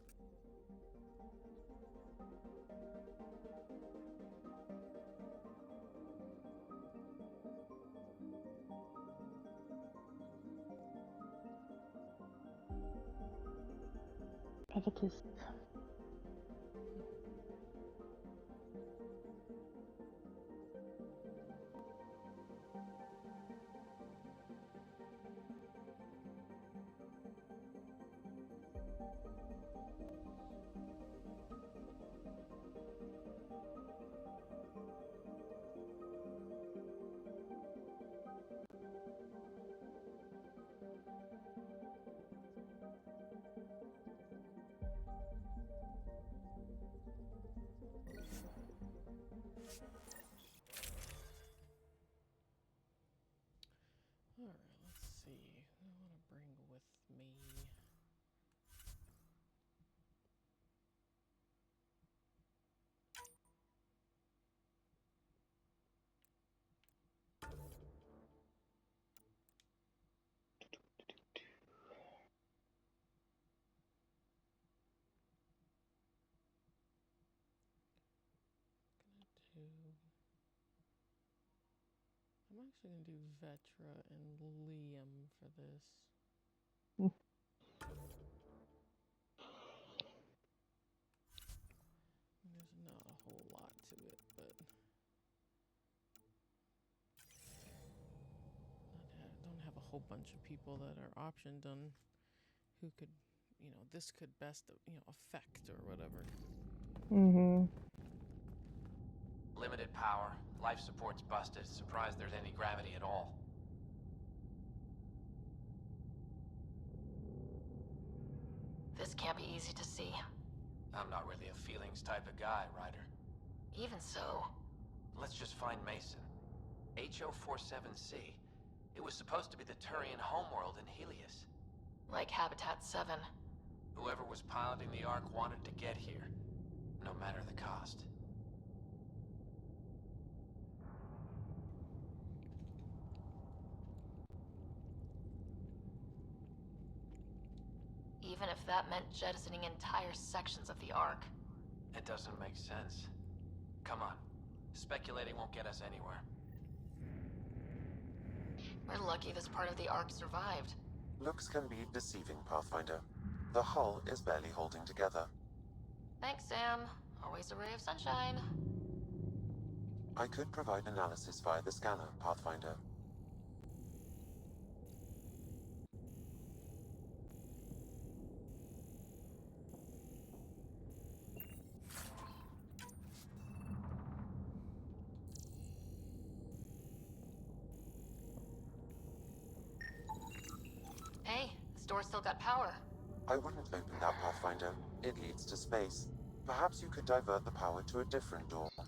Avitus. Alright, let's see. Who I want to bring with me? I'm actually gonna do Vetra and Liam for this. There's not a whole lot to it, but don't have a whole bunch of people that are optioned on who could, this could best, affect or whatever. Mm-hmm. Limited power. Life support's busted. Surprised there's any gravity at all. This can't be easy to see. I'm not really a feelings type of guy, Ryder. Even so. Let's just find Mason. HO47C. It was supposed to be the Turian homeworld in Helios. Like Habitat 7. Whoever was piloting the Ark wanted to get here, no matter the cost. Even if that meant jettisoning entire sections of the Ark. It doesn't make sense. Come on. Speculating won't get us anywhere. We're lucky this part of the Ark survived. Looks can be deceiving, Pathfinder. The hull is barely holding together. Thanks, Sam. Always a ray of sunshine. I could provide analysis via the scanner, Pathfinder. Hey, this door's still got power. I wouldn't open that, Pathfinder. It leads to space. Perhaps you could divert the power to a different door. I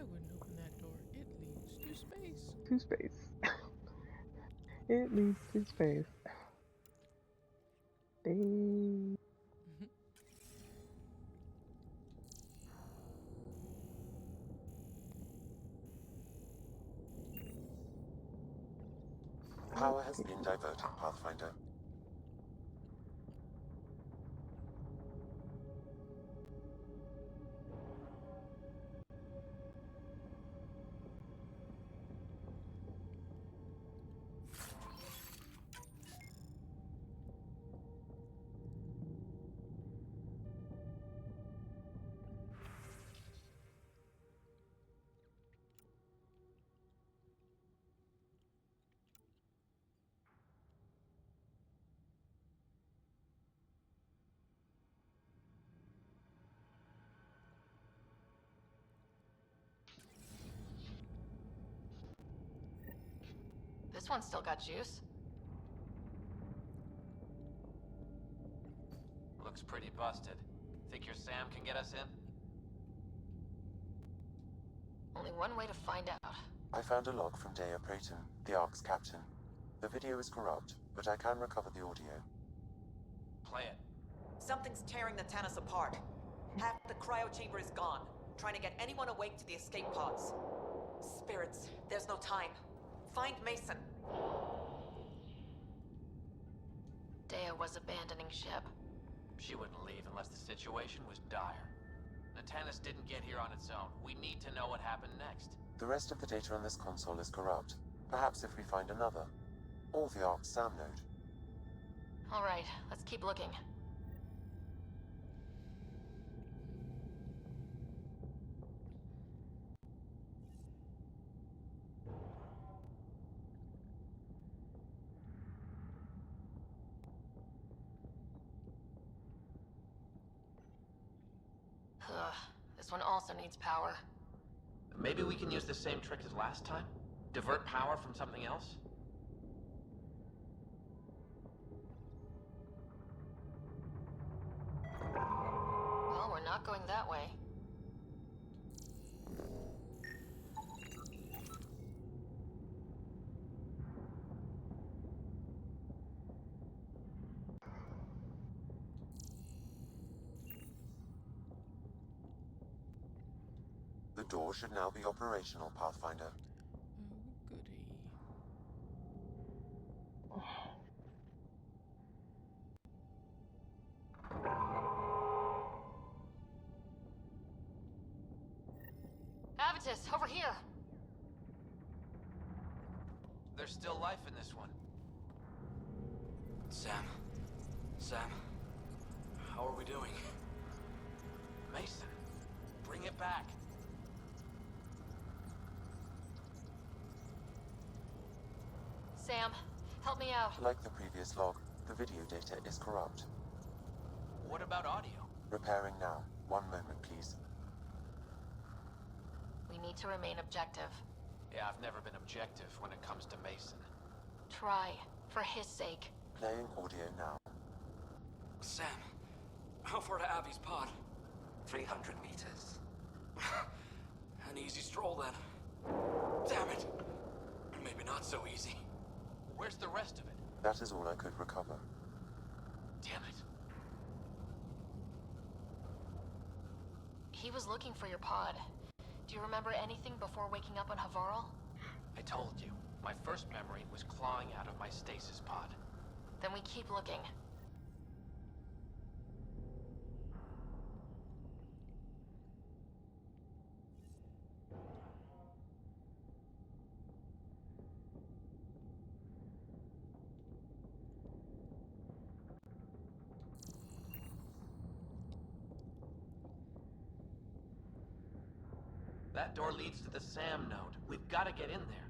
wouldn't open that door. It leads to space. To space. It leads to space. Power has been diverted, Pathfinder. one's still got juice. Looks pretty busted. Think your Sam can get us in? Only one way to find out. I found a log from Dea Prayton, the Arks captain. The video is corrupt, but I can recover the audio. Play it. Something's tearing the Tannis apart. Half the cryo chamber is gone, trying to get anyone awake to the escape pods. Spirits, there's no time. Find Mason. Dea was abandoning ship. She wouldn't leave unless the situation was dire. The Tannis didn't get here on its own. We need to know what happened next. The rest of the data on this console is corrupt. Perhaps if we find another. Or the Arks SAM node. Alright, let's keep looking. Ugh, this one also needs power. Maybe we can use the same trick as last time? Divert power from something else? Well, we're not going that way. The door should now be operational, Pathfinder. Oh, goody. Avitus, over here! There's still life in this one. Sam, how are we doing? Mason, bring it back. Sam, help me out. Like the previous log, the video data is corrupt. What about audio? Repairing now. 1 moment, please. We need to remain objective. Yeah, I've never been objective when it comes to Mason. Try, for his sake. Playing audio now. Sam, how far to Abby's pod? 300 meters. An easy stroll then. Damn it! Maybe not so easy. Where's the rest of it? That is all I could recover. Damn it. He was looking for your pod. Do you remember anything before waking up on Havarl? I told you. My first memory was clawing out of my stasis pod. Then we keep looking. That door leads to the SAM node. We've got to get in there.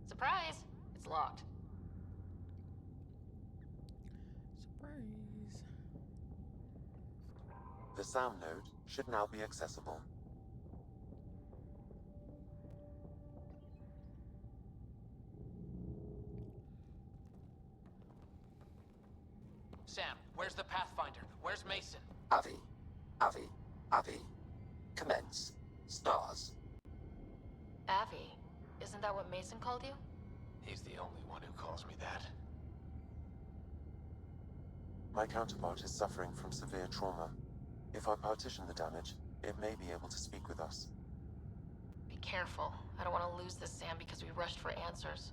Surprise! It's locked. Surprise. The SAM node should now be accessible. Sam, where's the Pathfinder? Where's Mason? Avi. Commence. Stars. Avi, isn't that what Mason called you? He's the only one who calls me that. My counterpart is suffering from severe trauma. If I partition the damage, it may be able to speak with us. Be careful. I don't want to lose this Sam because we rushed for answers.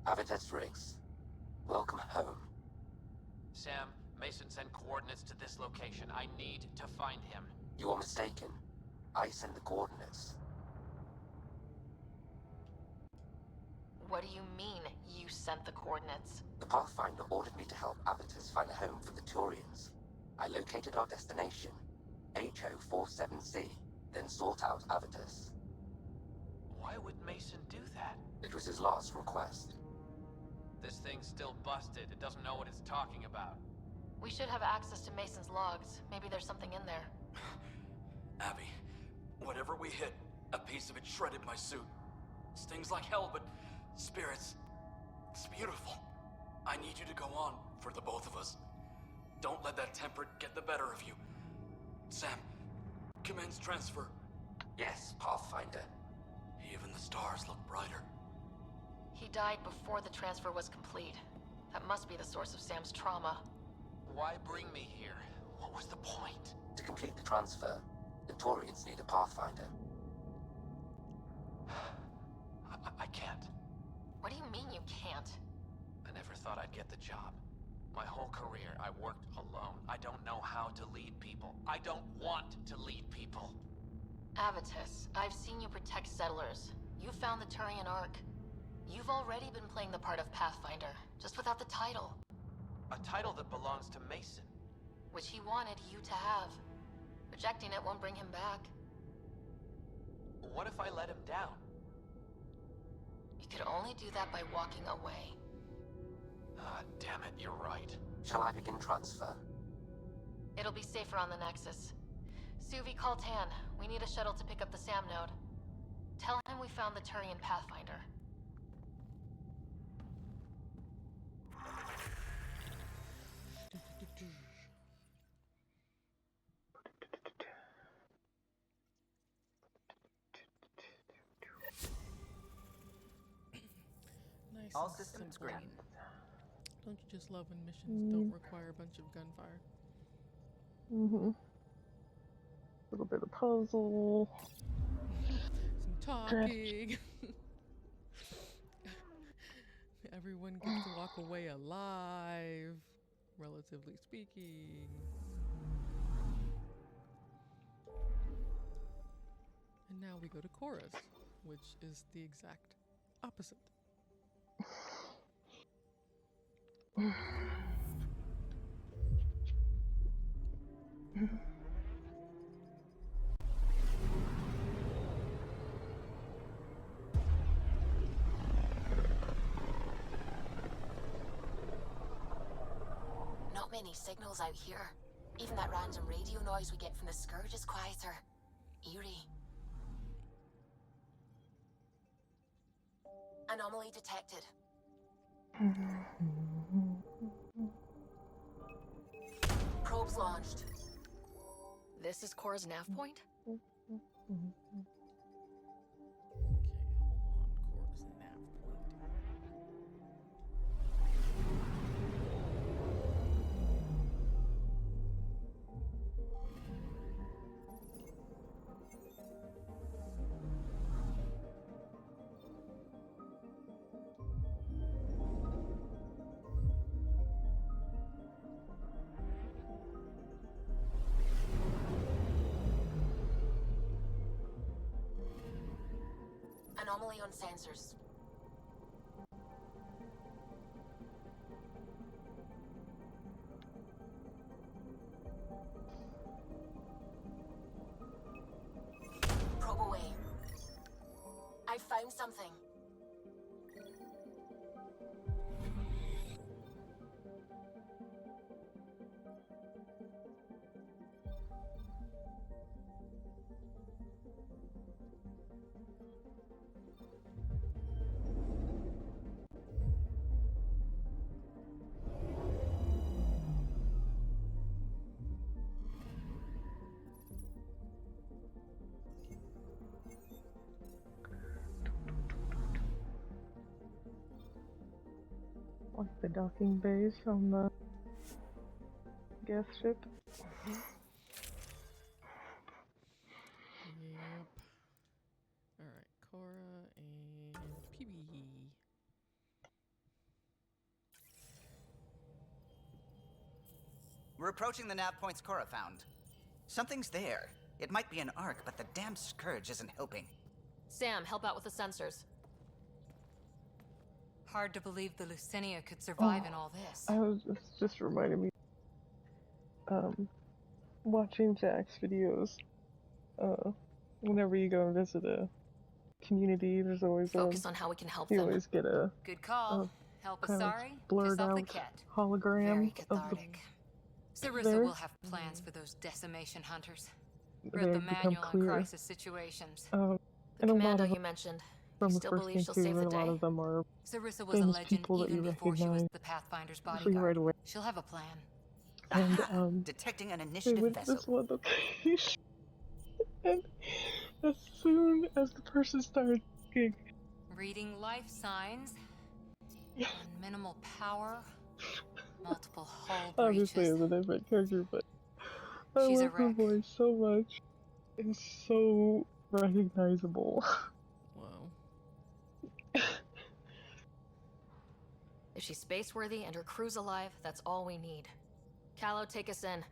Avitus Riggs. Welcome home. Sam, Mason sent coordinates to this location. I need to find him. You are mistaken. I send the coordinates. What do you mean, you sent the coordinates? The Pathfinder ordered me to help Avitus find a home for the Turians. I located our destination, HO47C, then sought out Avitus. Why would Mason do that? It was his last request. This thing's still busted. It doesn't know what it's talking about. We should have access to Mason's logs. Maybe there's something in there. Abby, Whatever we hit, a piece of it shredded my suit. Stings like hell, but spirits, it's beautiful. I need you to go on for the both of us. Don't let that temper get the better of you. Sam, commence transfer. Yes, Pathfinder. Even the stars look brighter. He died before the transfer was complete. That must be the source of Sam's trauma. Why bring me here? What was the point? To complete the transfer, the Turians need a Pathfinder. I can't. What do you mean you can't? I never thought I'd get the job. My whole career, I worked alone. I don't know how to lead people. I don't want to lead people. Avitus, I've seen you protect settlers. You found the Turian Ark. You've already been playing the part of Pathfinder, just without the title. A title that belongs to Mason. Which he wanted you to have. Rejecting it won't bring him back. What if I let him down? You could only do that by walking away. Ah, damn it, you're right. Shall I begin transfer? It'll be safer on the Nexus. Suvi, call Tan. We need a shuttle to pick up the Sam node. Tell him we found the Turian Pathfinder. Nice All and systems simple. green. Don't you just love when missions don't require a bunch of gunfire? Mm-hmm. A little bit of puzzle. Some talking. Everyone gets to walk away alive, relatively speaking. And now we go to chorus, which is the exact opposite. Not many signals out here. Even that random radio noise we get from the Scourge is quieter. Eerie. Anomaly detected. Probes launched. This is Cora's nav point? Okay, hold on. Cora's nav point. Anomaly on sensors. Probe away. I found something. Like the docking bays on the gas ship. Yep. Alright, Cora and PB. We're approaching the nav points Cora found. Something's there. It might be an Ark, but the damn Scourge isn't helping. Sam, help out with the sensors. Hard to believe the Lucinia could survive in all this. It's just reminding me. Watching Jack's videos. Whenever you go and visit a community, there's always Focus on how we can help you them. always get a Good call. Help kind of Asari, blurred piss off the out cat. hologram Very of the cathartic. Sarissa there? will have plans for those decimation hunters. Read they the become manual on clear. crisis situations. The And a lot commando of you mentioned, from you the still first believe game she'll too, save the and a lot day? of them are Sarissa was a famous legend people that even you before she was recognize the Pathfinder's usually right bodyguard. away. She'll have a plan. And Aha! Detecting an they initiative went to vessel. this one location, and as soon as the person started talking, Reading life signs. On minimal power. Multiple hull obviously breaches. it's a different character, but I She's a love her wreck. voice so much. It's so recognizable. Wow. If she's space-worthy and her crew's alive, that's all we need. Callow, take us in.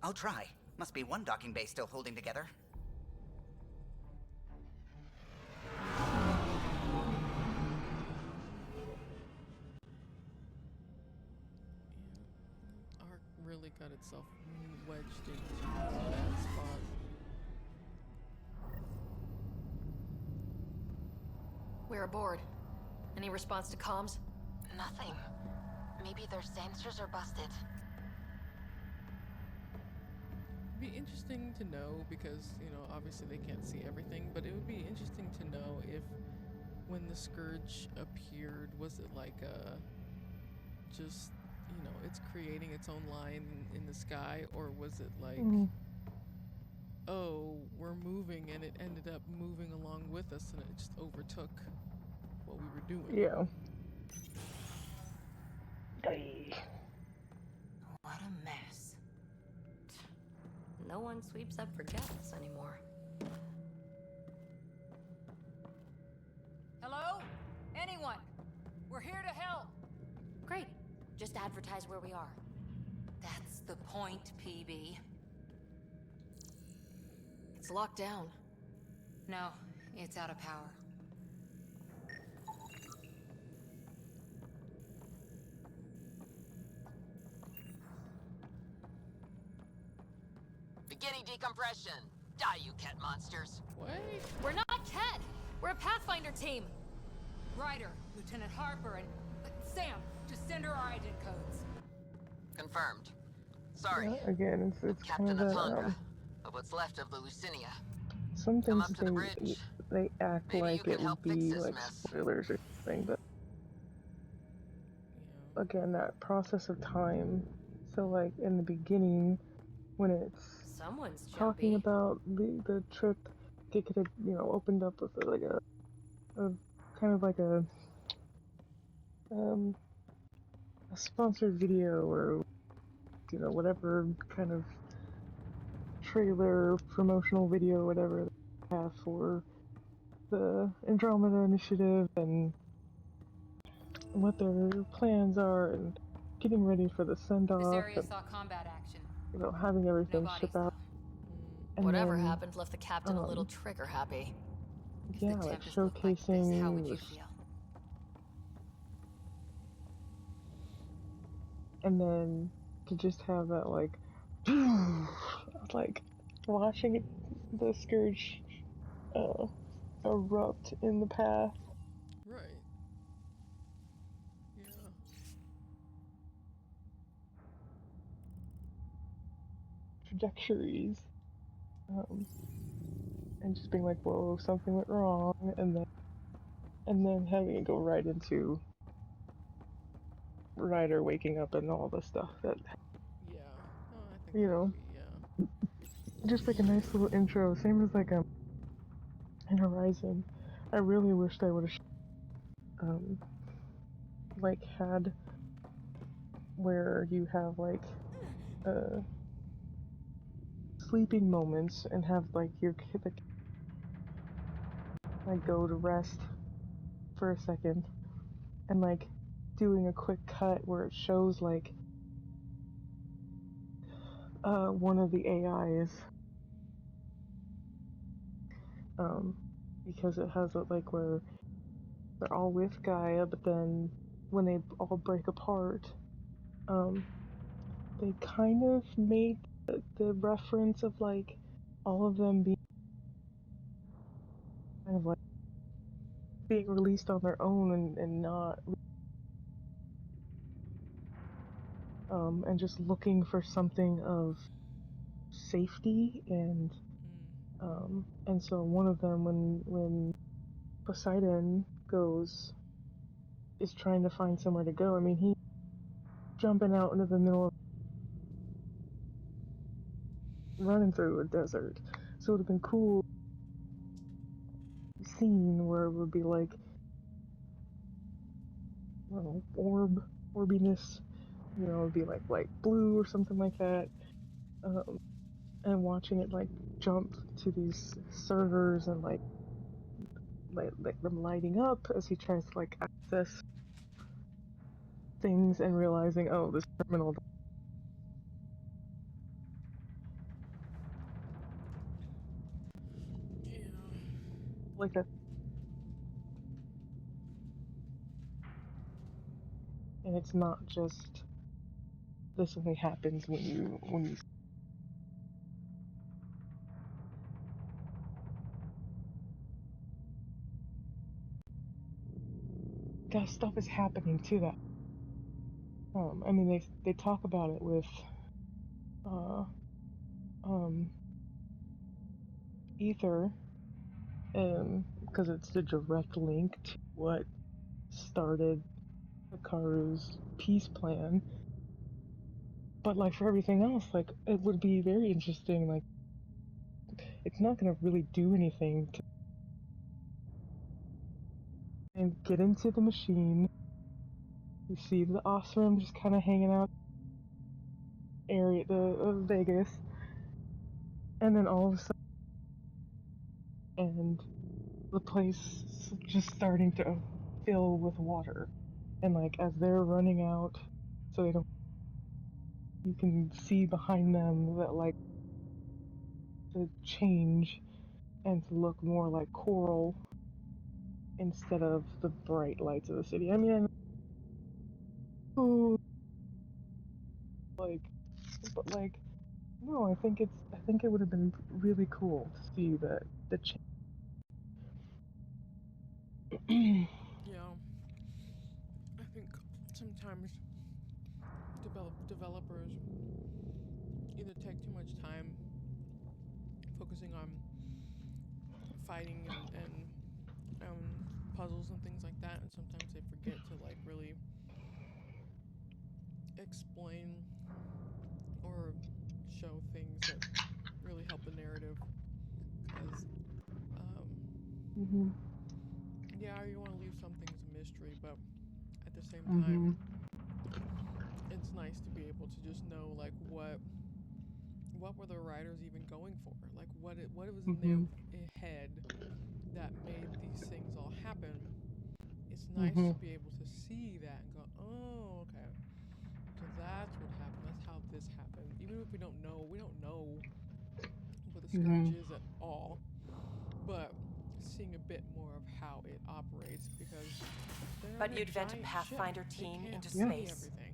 I'll try. Must be one docking bay still holding together. Ark really got itself wedged into a bad spot. We're aboard. Any response to comms? Nothing. Maybe their sensors are busted. It'd be interesting to know because, you know, obviously they can't see everything, but it would be interesting to know if when the Scourge appeared, was it like just, you know, it's creating its own line in the sky, or was it like, oh, we're moving and it ended up moving along with us and it just overtook what we were doing? Yeah. What a mess. No one sweeps up for guests anymore. Hello? Anyone? We're here to help. Great. Just advertise where we are. That's the point, PB. It's locked down. No, it's out of power. Beginning decompression. Die, you cat monsters. What? We're not Ket! We're a Pathfinder team! Ryder, Lieutenant Harper, and Sam, just send her our ident codes. Confirmed. Sorry. Yeah, again, it's kind Captain of of that, Tundra. But what's left of the Lucinia. some Come things up to the bridge. they act Maybe you like can it help would fix be this like mess. spoilers or something, but again, that process of time. So like in the beginning, when it's Someone's talking jumpy. about the trip, it could have, you know, opened up with like a kind of like a sponsored video, or you know, whatever kind of trailer, promotional video, whatever they have for the Andromeda initiative and what their plans are, and getting ready for the send This off, area and saw combat action. you know, having everything No ship bodies, out. though. And Whatever then, happened left the captain a little trigger happy. If yeah, the like Tempest looked like this, how would you showcasing, feel? and then to just have that like watching the Scourge erupt in the path. Right. Yeah. Trajectories. And just being like, whoa, something went wrong, and then having it go right into Ryder waking up and all the stuff that, Yeah. Oh, I think you know, just like a nice little intro, same as like in Horizon. I really wish they would have like had where you have like sleeping moments and have like your kid like go to rest for a second, and like doing a quick cut where it shows like one of the AIs, because it has it like where they're all with Gaia, but then when they all break apart, they kind of made the reference of like all of them being kind of like being released on their own, and not and just looking for something of safety and And so one of them, when Poseidon is trying to find somewhere to go. I mean, he's jumping out into the middle of running through a desert. So it would have been cool scene where it would be like, I don't know, orbiness, you know, it'd be like light blue or something like that. And watching it like jump to these servers and like them lighting up as he tries to like access things and realizing, oh, this terminal. Yeah. Like that. And it's not just this only happens when you that stuff is happening to that. I mean they talk about it with Ether, because it's the direct link to what started Hikaru's peace plan. But like for everything else, like it would be very interesting. Like it's not gonna really do anything to and get into the machine. You see the Osram just kind of hanging out area the Vegas, and then all of a sudden, and the place just starting to fill with water, and like as they're running out, so they don't. You can see behind them that like to change and to look more like coral instead of the bright lights of the city. I mean, oh, like, but like, no, I think it would have been really cool to see the change. Yeah. I think sometimes developers either take too much time focusing on fighting and puzzles and things like that, and sometimes they forget to like really explain or show things that really help the narrative. Because yeah, you want to leave some things a mystery, but at the same time, it's nice to be able to just know like what were the writers even going for? Like what was in their head that made these things all happen. It's nice to be able to see that and go, oh, okay. So that's what happened. That's how this happened. Even if we don't know what the Scourge is at all. But seeing a bit more of how it operates, because But you'd vent a Pathfinder team into see space. everything.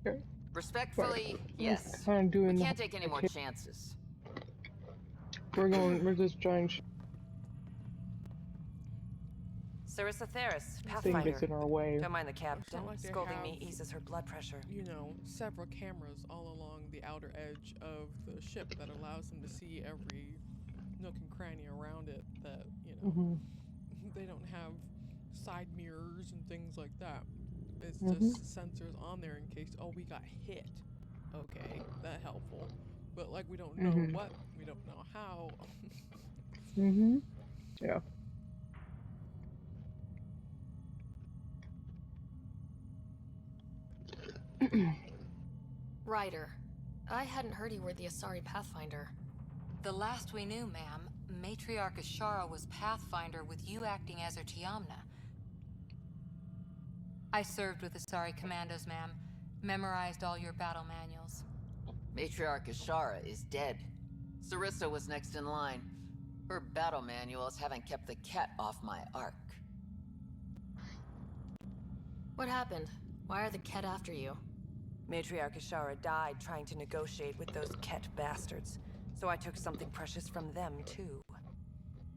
Okay. Respectfully, yes. Kind of doing we can't take any more chances. We're just trying. Sarissa Theris, Thing Pathfinder. gets in our way. Don't mind the captain. Like Scolding me eases her blood pressure. You know, several cameras all along the outer edge of the ship that allows them to see every nook and cranny around it. That, you know, they don't have side mirrors and things like that. It's just sensors on there in case, oh, we got hit. Okay, that helpful. But like we don't know what, we don't know how. Yeah. Ryder, I hadn't heard you were the Asari Pathfinder. The last we knew, ma'am, Matriarch Ashara was Pathfinder with you acting as her Tiamna. I served with Asari Commandos, ma'am. Memorized all your battle manuals. Matriarch Ashara is dead. Sarissa was next in line. Her battle manuals haven't kept the cat off my Ark. What happened? Why are the Ket after you? Matriarch Ashara died trying to negotiate with those Ket bastards, so I took something precious from them, too.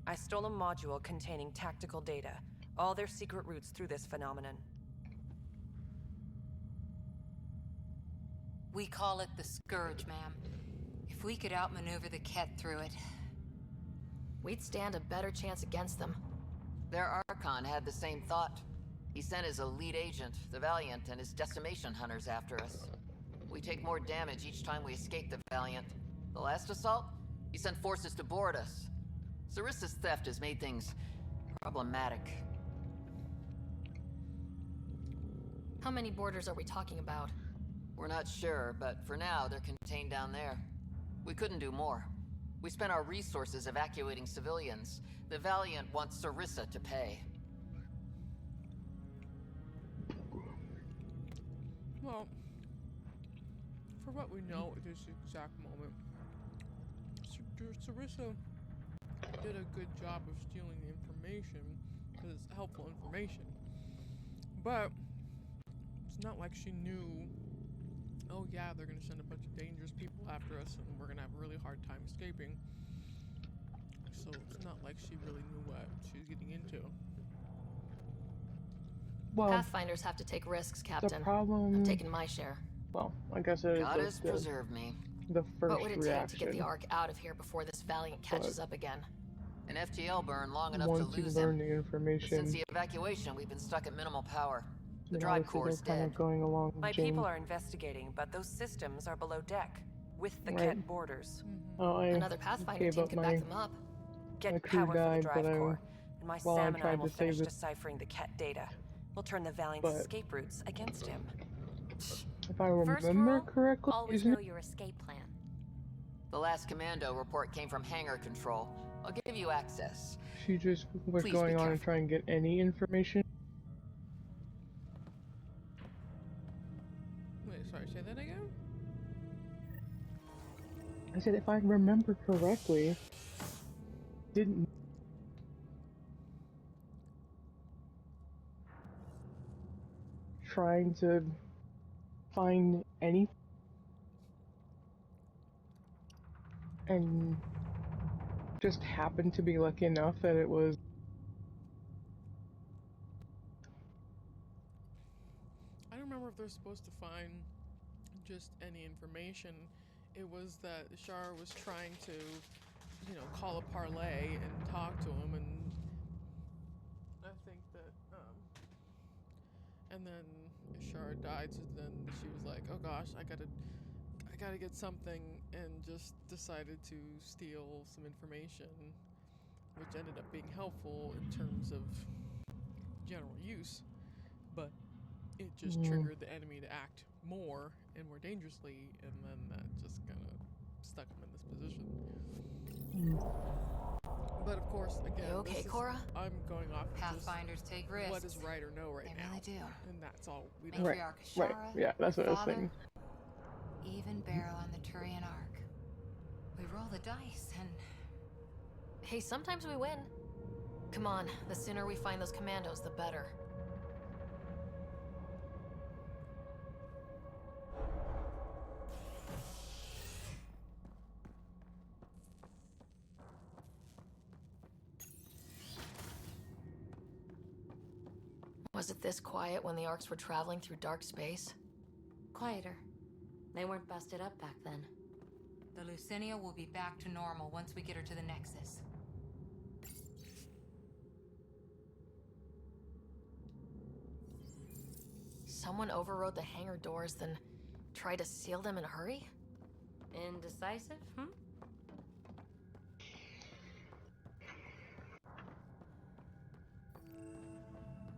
I stole a module containing tactical data, all their secret routes through this phenomenon. We call it the Scourge, ma'am. If we could outmaneuver the Ket through it, we'd stand a better chance against them. Their Archon had the same thought. He sent his elite agent, the Valiant, and his decimation hunters after us. We take more damage each time we escape the Valiant. The last assault, he sent forces to board us. Sarissa's theft has made things problematic. How many boarders are we talking about? We're not sure, but for now, they're contained down there. We couldn't do more. We spent our resources evacuating civilians. The Valiant wants Sarissa to pay. Well, for what we know at this exact moment, Sarissa did a good job of stealing the information, because it's helpful information. But it's not like she knew, oh yeah, they're going to send a bunch of dangerous people after us and we're going to have a really hard time escaping. So it's not like she really knew what she was getting into. Well, Pathfinders have to take risks, Captain. The problem... I've taken my share. Well, I guess it God is has preserved me. The first what would it reaction. take to get the Ark out of here before this Valiant catches up again? An FTL burn long enough Once to you lose learn him. the information, Since the evacuation, we've been stuck at minimal power. The you know, drive obviously core is they're kind dead. of going along. My James. people are investigating, but those systems are below deck, with the Right. Ket borders. Oh, Another Pathfinder team can back them up. my Get crew power died, for the but drive core, and my while I Sam and I tried will to finish save it- deciphering the Ket data. We'll turn the Valiant's but- escape routes against him. If I First remember rule, correctly, always isn't know it? your escape plan. The last commando report came from hangar control. I'll give you access. She just was Please going be on and careful. trying to get any information. Wait, sorry, say that again? I said, if I remember correctly, didn't trying to find any and just happened to be lucky enough that it was I don't remember if they're supposed to find just any information. It was that Shara was trying to, you know, call a parlay and talk to him, and I think that, and then Shara died, so then she was like, oh gosh, I gotta get something, and just decided to steal some information, which ended up being helpful in terms of general use, but it just triggered the enemy to act more and more dangerously, and then that just kind of stuck him in this position. But of course, again, You okay, Cora? I'm going off of Pathfinders just take risks. what is right or no right They now. really do. And that's all we know. Matriarch right, Ashara, yeah, that's what I was father, thinking. even Barrow on the Turian Ark. We roll the dice and... Hey, sometimes we win. Come on, the sooner we find those commandos, the better. Was it this quiet when the Arks were traveling through dark space? Quieter. They weren't busted up back then. The Lucinia will be back to normal once we get her to the Nexus. Someone overrode the hangar doors, then tried to seal them in a hurry? Indecisive, hmm?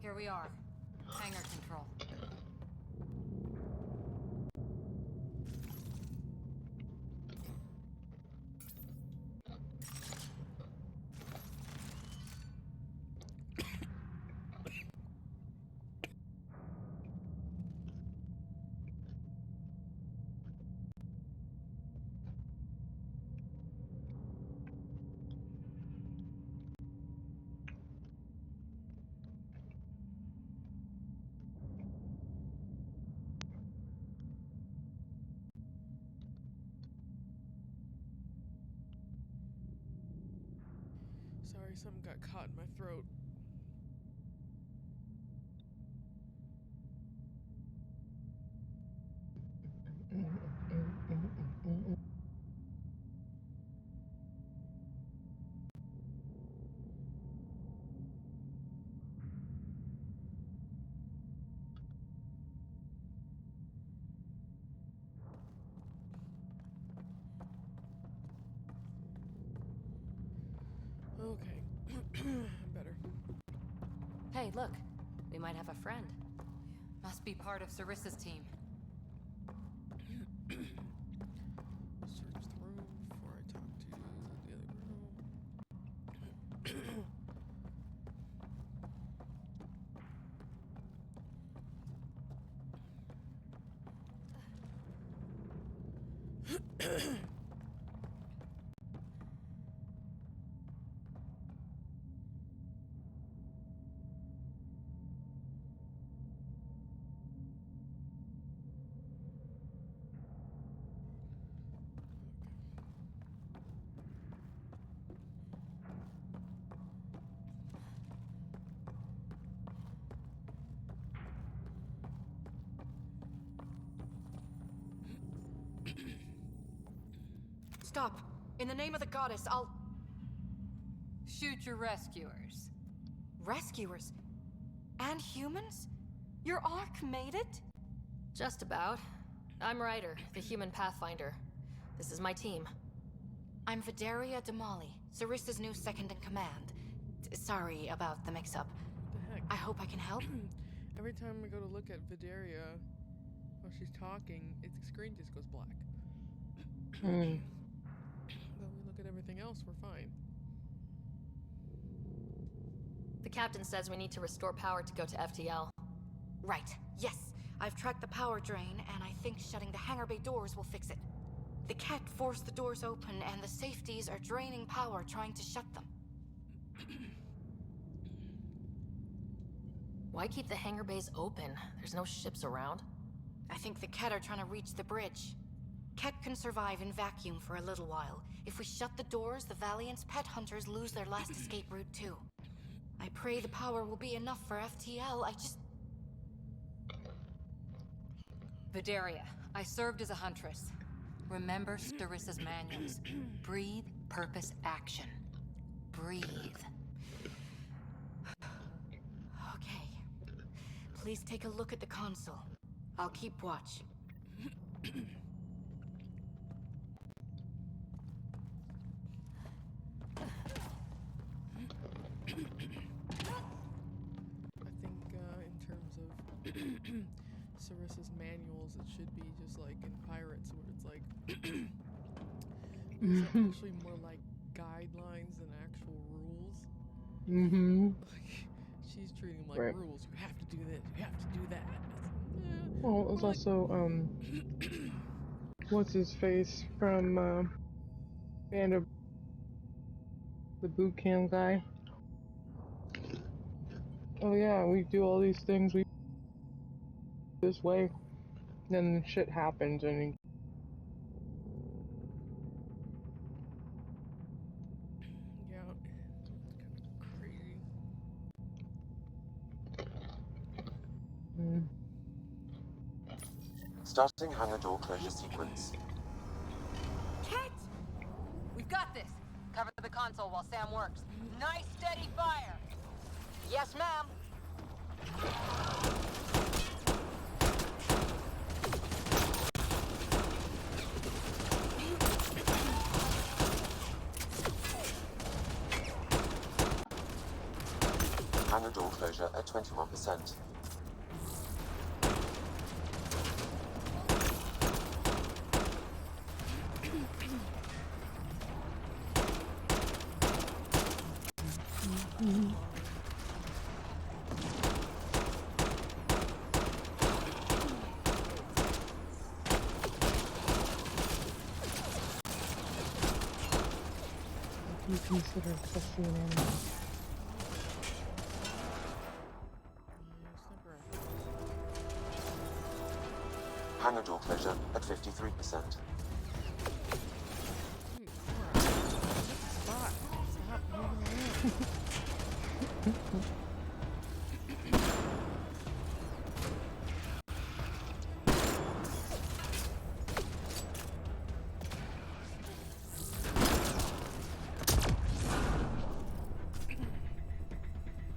Here we are. Hangar control. Sorry, something got caught in my throat. Better. Hey, look. We might have a friend. Must be part of Sarissa's team. Search the room before I talk to the other room. Stop. In the name of the goddess, I'll... Shoot your rescuers. Rescuers? And humans? Your Ark made it? Just about. I'm Ryder, the human pathfinder. This is my team. I'm Vidaria Damali, Sarissa's new second-in-command. Sorry about the mix-up. What the heck? I hope I can help. Every time I go to look at Vidaria while she's talking, the screen just goes black. But we look at everything else, we're fine. The captain says we need to restore power to go to FTL. Right. Yes. I've tracked the power drain, and I think shutting the hangar bay doors will fix it. The Ket forced the doors open, and the safeties are draining power trying to shut them. Why keep the hangar bays open? There's no ships around. I think the Ket are trying to reach the bridge. Ket can survive in vacuum for a little while. If we shut the doors, the Valiant's pet hunters lose their last escape route too. I pray the power will be enough for FTL. Vidaria, I served as a huntress. Remember Sarissa's manuals. Breathe, purpose, action. Breathe. Okay. Please take a look at the console. I'll keep watch. I think in terms of Sarissa's manuals, it should be just like in Pirates, where it's like it's actually more like guidelines than actual rules. Like, she's treating them like rules. You have to do this. You have to do that. Well, it was also what's his face from Band of the boot camp guy. Oh yeah, we do all these things. We this way, then shit happens, and yeah, it's kind of crazy. Starting hangar door closure sequence. Ket! We've got this. Cover the console while Sam works. Nice steady fire. Yes, ma'am. Hangar door closure at 21%. you consider pussy an animal. Hangar door closure at 53%.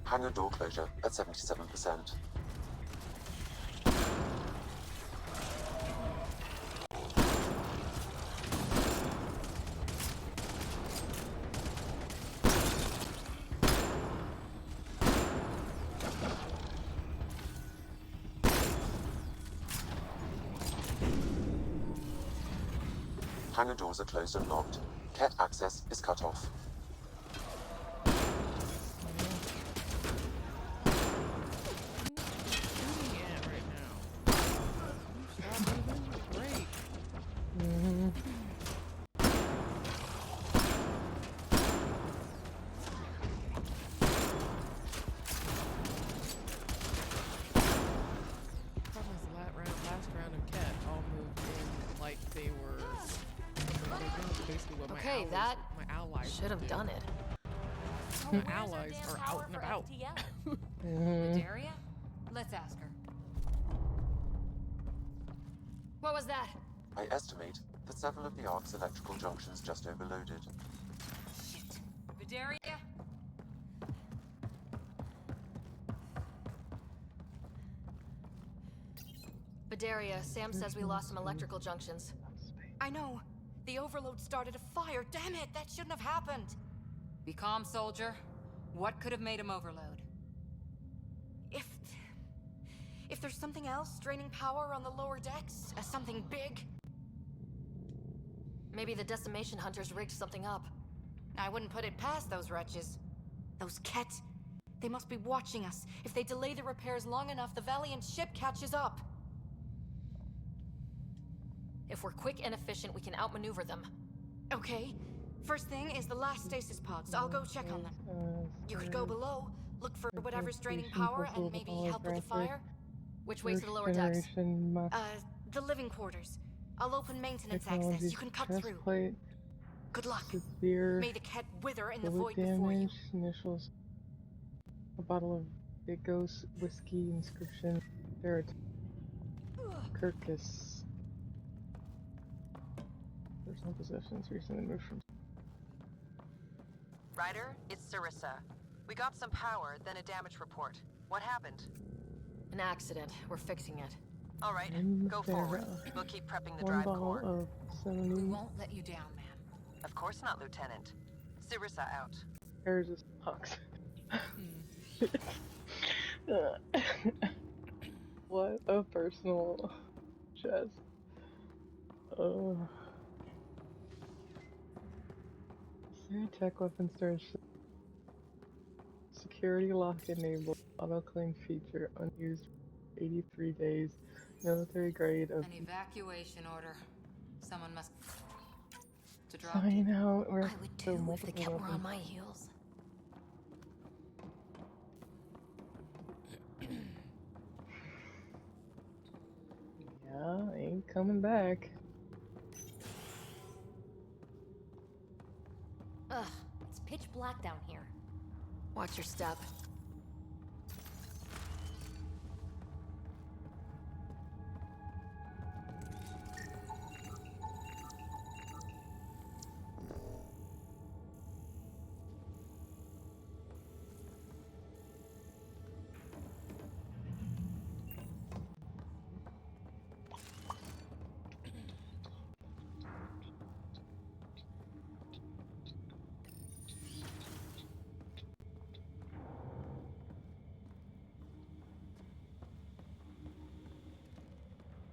Hangar door closure at 77%. Hangar doors are closed and locked. Ket access is cut off. Last round of Ket all moved in like they were basically what my allies should have done it. My allies are out and about. Daria? Let's ask her. What was that? I estimate that several of the Ark's electrical junctions just overloaded. Shit. Vidaria? Vidaria, Sam says we lost some electrical junctions. I know. The overload started a fire. Damn it, that shouldn't have happened. Be calm, soldier. What could have made him overload? If there's something else draining power on the lower decks, something big. Maybe the decimation hunters rigged something up. I wouldn't put it past those wretches. Those Ket, they must be watching us. If they delay the repairs long enough, the Valiant ship catches up. If we're quick and efficient, we can outmaneuver them. Okay. First thing is the last stasis pods. I'll go check on them. You could go below, look for whatever's draining power, and maybe help with the fire. Which way to the lower decks? The living quarters. I'll open maintenance access. You can cut through. Good luck. May the Ket wither in the void before you. Initials. A bottle of Big Ghost whiskey, inscription, Ferret. Kirkus. Personal possessions recently moved from. Ryder, it's Sarissa. We got some power, then a damage report. What happened? An accident. We're fixing it. All right, go forward. We'll keep prepping the drive core. We won't let you down, ma'am. Of course not, Lieutenant. Sarissa out. There's this box. What a personal chest. Tech weapon storage. Security lock enabled. Auto claim feature unused. 83 days. Military grade of. An evacuation order. Someone must to drop. Sign out. I would too if the Ket were on my heels. Yeah, ain't coming back. Ugh, it's pitch black down here. Watch your step.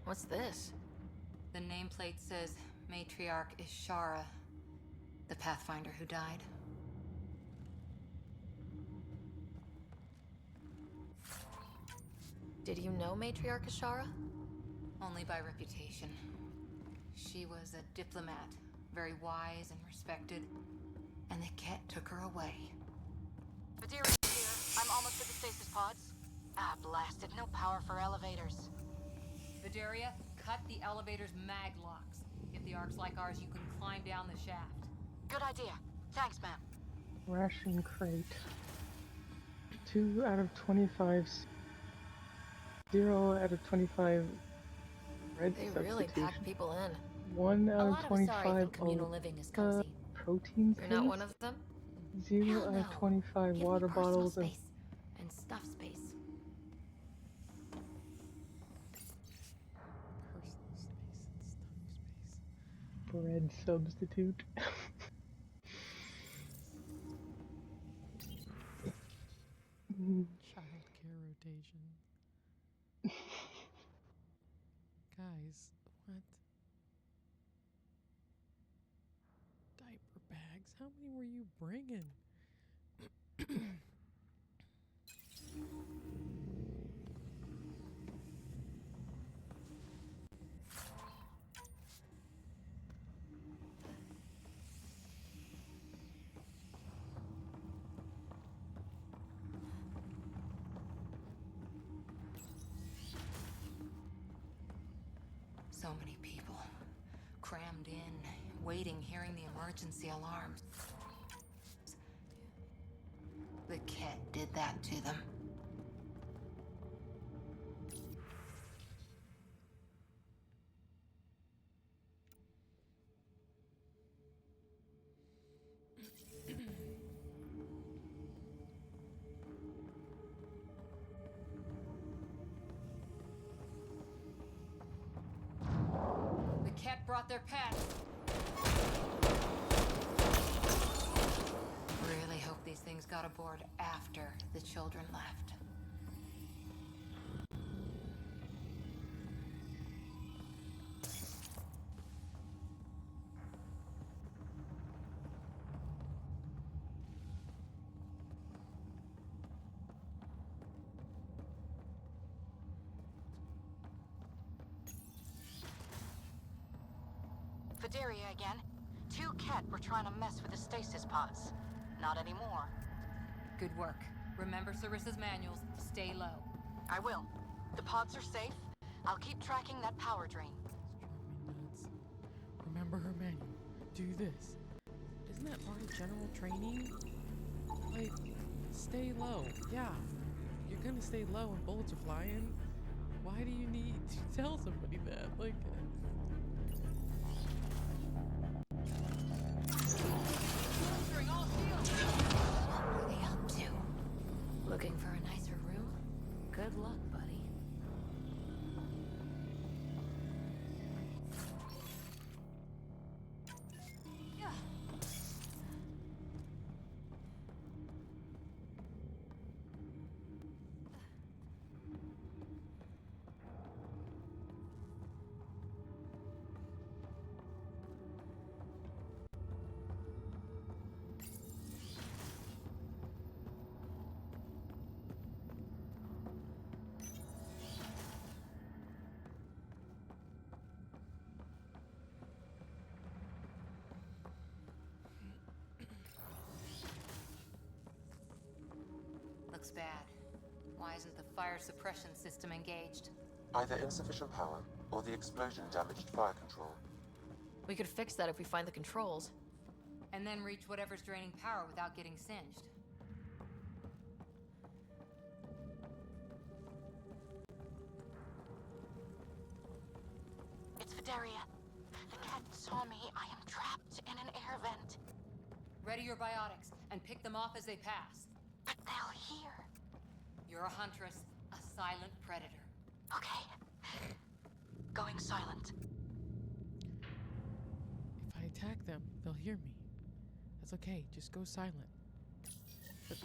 What's this? The nameplate says Matriarch is Shara, the Pathfinder who died. Did you know Matriarch Ashara? Only by reputation. She was a diplomat, very wise and respected, and the Ket took her away. Vidaria's here. I'm almost at the stasis pods. Ah, blasted. No power for elevators. Vidaria, cut the elevator's mag locks. If the Arks like ours, you can climb down the shaft. Good idea. Thanks, ma'am. Ration crate. 2 out of 25. 0 out of 25 red They really pack people in. 1 out of Asari 25 think communal living is cozy. protein You're not one of them? 0 out of 25 water bottles and stuff space. bread substitute. Child care rotation. Guys, what? bags? How many were you bringing? So many people. Crammed in, waiting, hearing the emergency alarms. The Ket did that to them. The Ket brought their pets. Really hope these things got aboard after the children left. Vidaria again. 2 Ket were trying to mess with the stasis pods. Not anymore. Good work. Remember Sarissa's manuals. Stay low. I will. The pods are safe. I'll keep tracking that power drain. It's driving me nuts. Remember her manual. Do this. Isn't that part of general training? Like, stay low. Yeah, you're gonna stay low when bullets are flying. Why do you need to tell somebody that? Like, What were they up to? Looking for a nicer room? Good luck, buddy. Looks bad. Why isn't the fire suppression system engaged? Either insufficient power, or the explosion damaged fire control. We could fix that if we find the controls. And then reach whatever's draining power without getting singed. It's Vidaria. The Ket saw me. I am trapped in an air vent. Ready your biotics and pick them off as they pass. But they'll hear. You're a huntress, a silent predator. Okay. Going silent. if I attack them, they'll hear me. That's okay, just go silent. But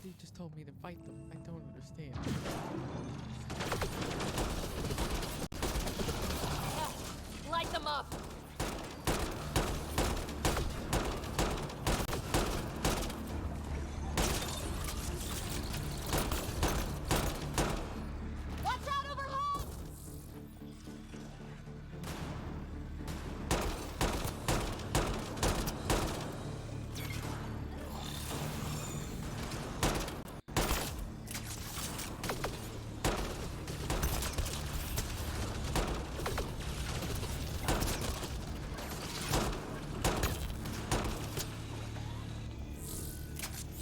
you just told me to fight them. I don't understand. Light them up! Watch out overhead!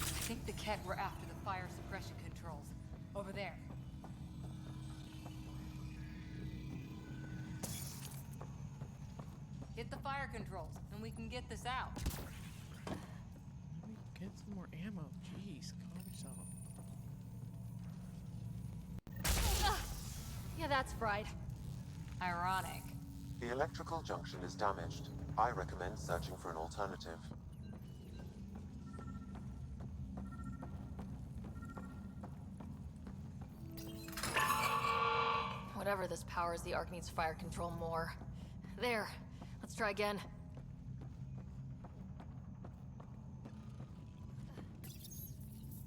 I think the Ket were after the fire suppression controls. Over there. Hit the fire controls, and we can get this out. Let me get some more ammo. Jeez, calm yourself. Yeah, that's fried. Ironic. The electrical junction is damaged. I recommend searching for an alternative. Whatever this powers, the Ark needs fire control more. There. Let's try again.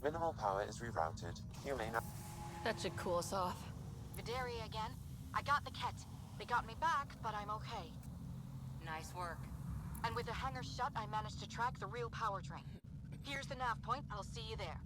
Minimal power is rerouted. You may now... That should cool us off. Vidaria again. I got the Ket. They got me back, but I'm okay. Nice work. And with the hangar shut, I managed to track the real power train. Here's the nav point. I'll see you there.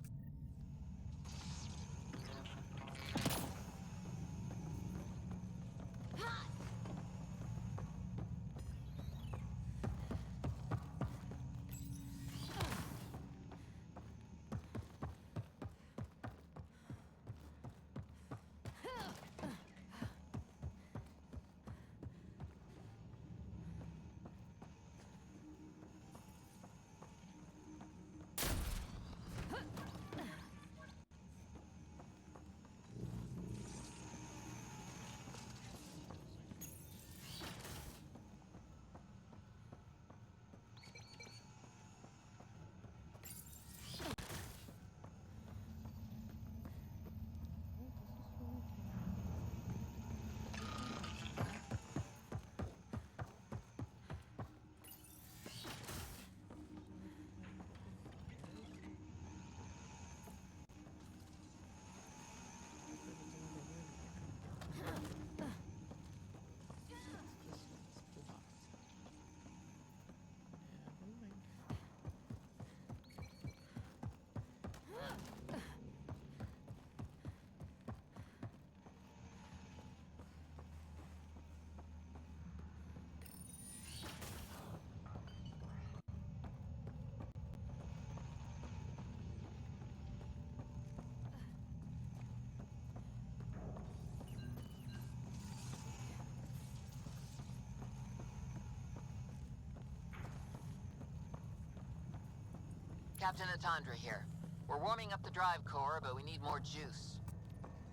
Captain Atandra here. We're warming up the drive core, but we need more juice.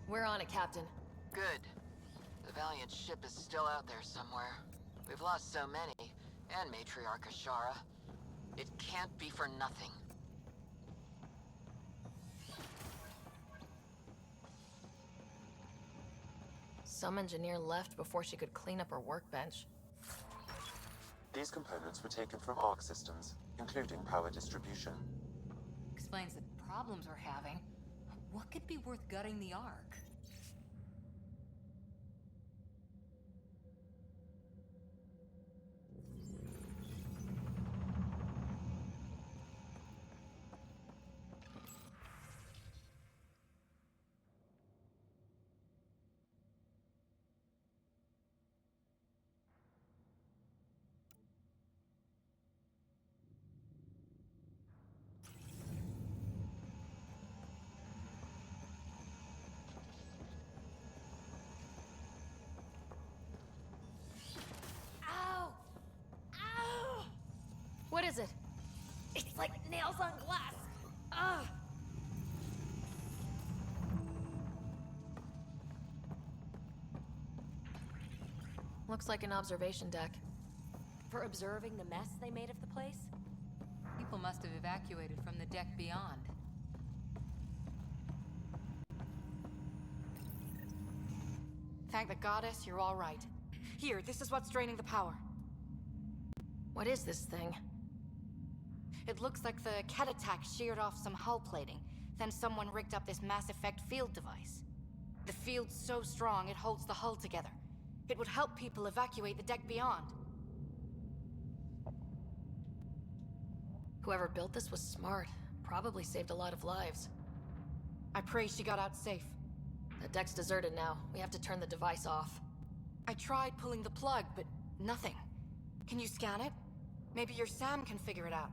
We're on it, Captain. Good. The Valiant ship is still out there somewhere. We've lost so many, and Matriarch Ashara. It can't be for nothing. Some engineer left before she could clean up her workbench. These components were taken from Ark systems, including power distribution. Explains the problems we're having. What could be worth gutting the Ark? What is it? It's like nails on glass. Ugh. Looks like an observation deck. For observing the mess they made of the place? People must have evacuated from the deck beyond. Thank the goddess, you're all right. Here, this is what's draining the power. What is this thing? It looks like the Ket attack sheared off some hull plating. Then someone rigged up this Mass Effect field device. The field's so strong, it holds the hull together. It would help people evacuate the deck beyond. Whoever built this was smart. Probably saved a lot of lives. I pray she got out safe. The deck's deserted now. We have to turn the device off. I tried pulling the plug, but nothing. Can you scan it? Maybe your Sam can figure it out.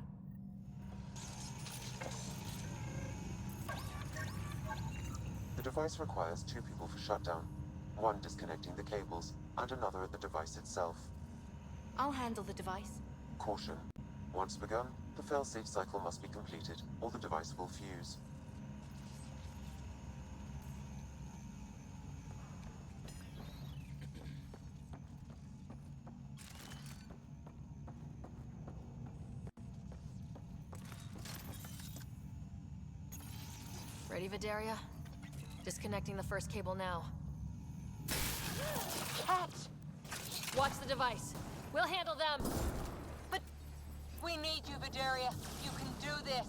The device requires 2 people for shutdown. One disconnecting the cables, and another at the device itself. I'll handle the device. Caution. Once begun, the failsafe cycle must be completed, or the device will fuse. Ready, Vidaria? Disconnecting the first cable now. Cat! Watch the device. We'll handle them. But we need you, Vidaria. You can do this.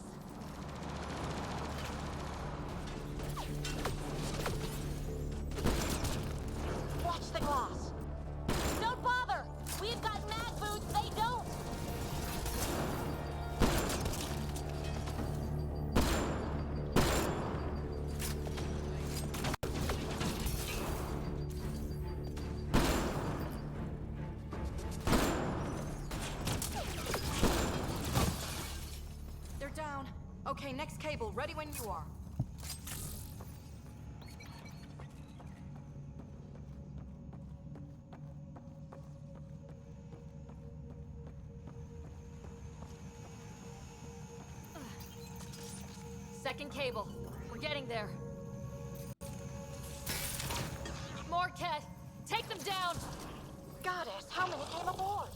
Okay, next cable. Ready when you are. Second cable. We're getting there. More, Ket! Take them down! Goddess, how many came aboard?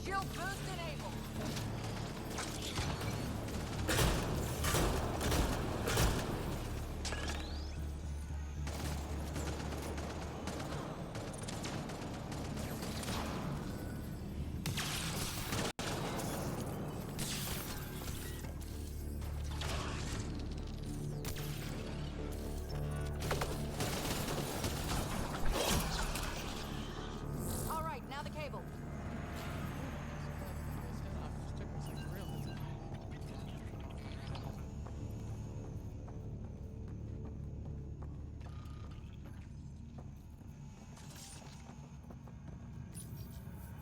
Shield boost enabled. All right, now the cable.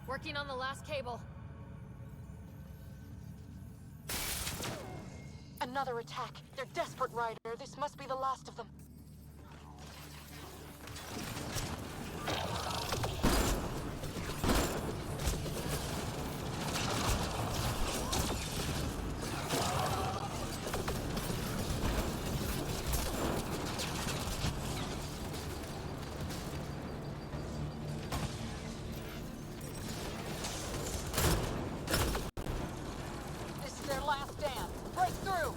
Working on the last cable. Another attack. They're desperate, Ryder. This must be the last of them. This is their last stand. Break through.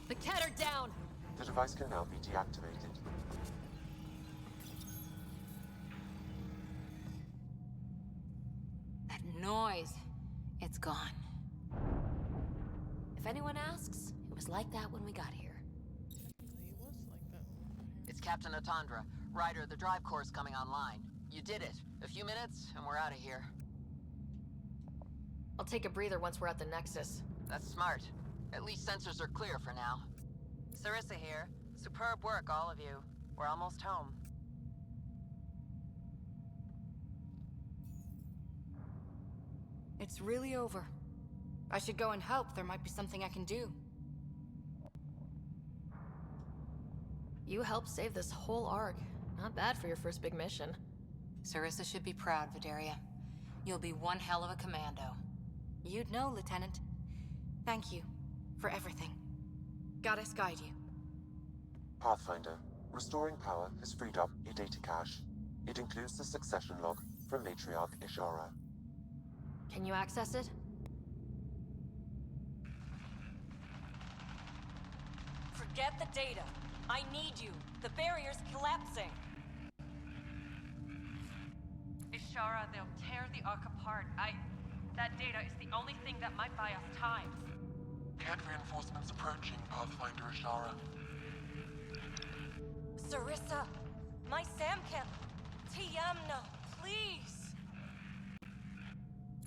The Ket are down! The device can now be deactivated. That noise. It's gone. If anyone asks, it was like that when we got here. It's Captain Atandra. Ryder, the drive core's coming online. You did it. A few minutes, and we're out of here. I'll take a breather once we're at the Nexus. That's smart. At least sensors are clear for now. Sarissa here. Superb work, all of you. We're almost home. It's really over. I should go and help. There might be something I can do. You helped save this whole Ark. Not bad for your first big mission. Sarissa should be proud, Vidaria. You'll be one hell of a commando. You'd know, Lieutenant. Thank you for everything. Goddess guide you. Pathfinder. Restoring power has freed up a data cache. It includes the succession log from Matriarch Ishara. Can you access it? Forget the data. I need you. The barrier's collapsing. Ishara, they'll tear the Ark apart. That data is the only thing that might buy us time. Cat reinforcements approaching, Pathfinder Ishara. Sarissa, my Sam can't... Tiamna, please.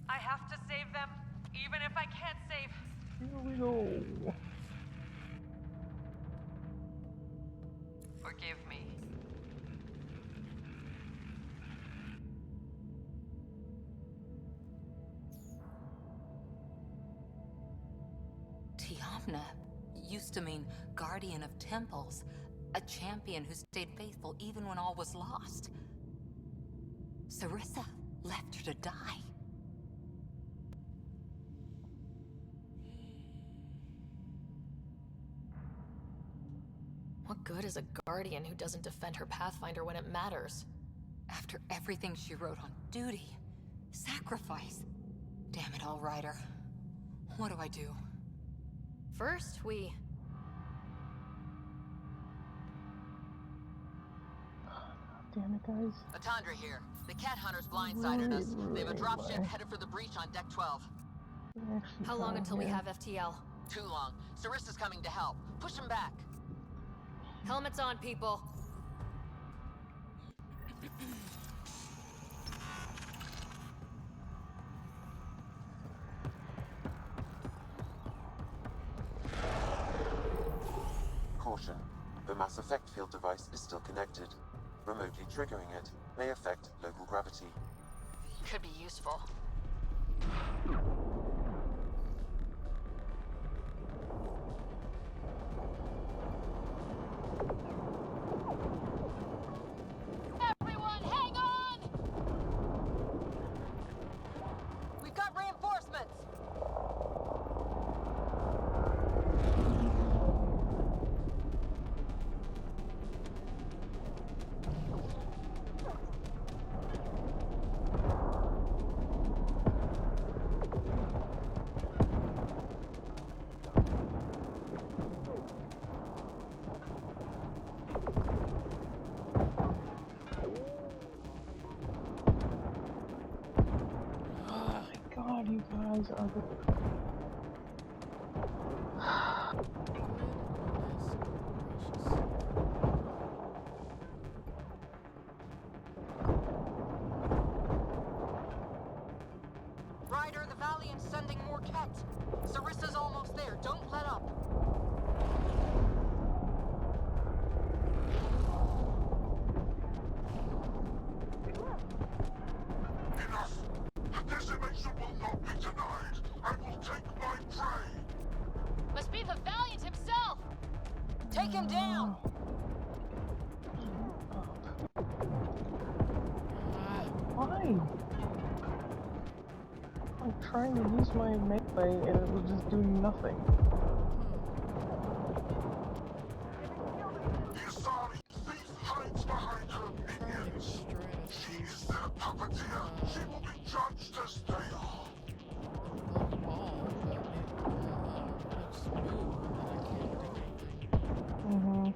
I have to save them, even if I can't save... Here we go. Forgive me. Tiamna used to mean guardian of temples, a champion who stayed faithful even when all was lost. Sarissa left her to die. What good is a guardian who doesn't defend her Pathfinder when it matters? After everything she wrote on duty, sacrifice. Damn it all, Ryder. What do I do? First, we Damn it, guys. Atandra here. The cat hunters blindsided us. They have a dropship Bye. headed for the breach on deck 12. Actually, How long until we here. have FTL? Too long. Sarissa's coming to help. Push him back. Helmets on, people. Caution. The mass effect field device is still connected. Remotely triggering it may affect local gravity. Could be useful. Everyone, hang on! We've got reinforcements! God, you guys are the. Ryder, the Valiant's sending more Ket. Sarissa's almost there. Don't let up. Enough! The decimation will not be denied! I will take my prey! Must be the Valiant himself! Take him down! Why? I'm trying to use my melee and it was just doing nothing. The Asari thief hides behind her minions! She is their puppeteer! She will be judged as they are! Mm-hmm.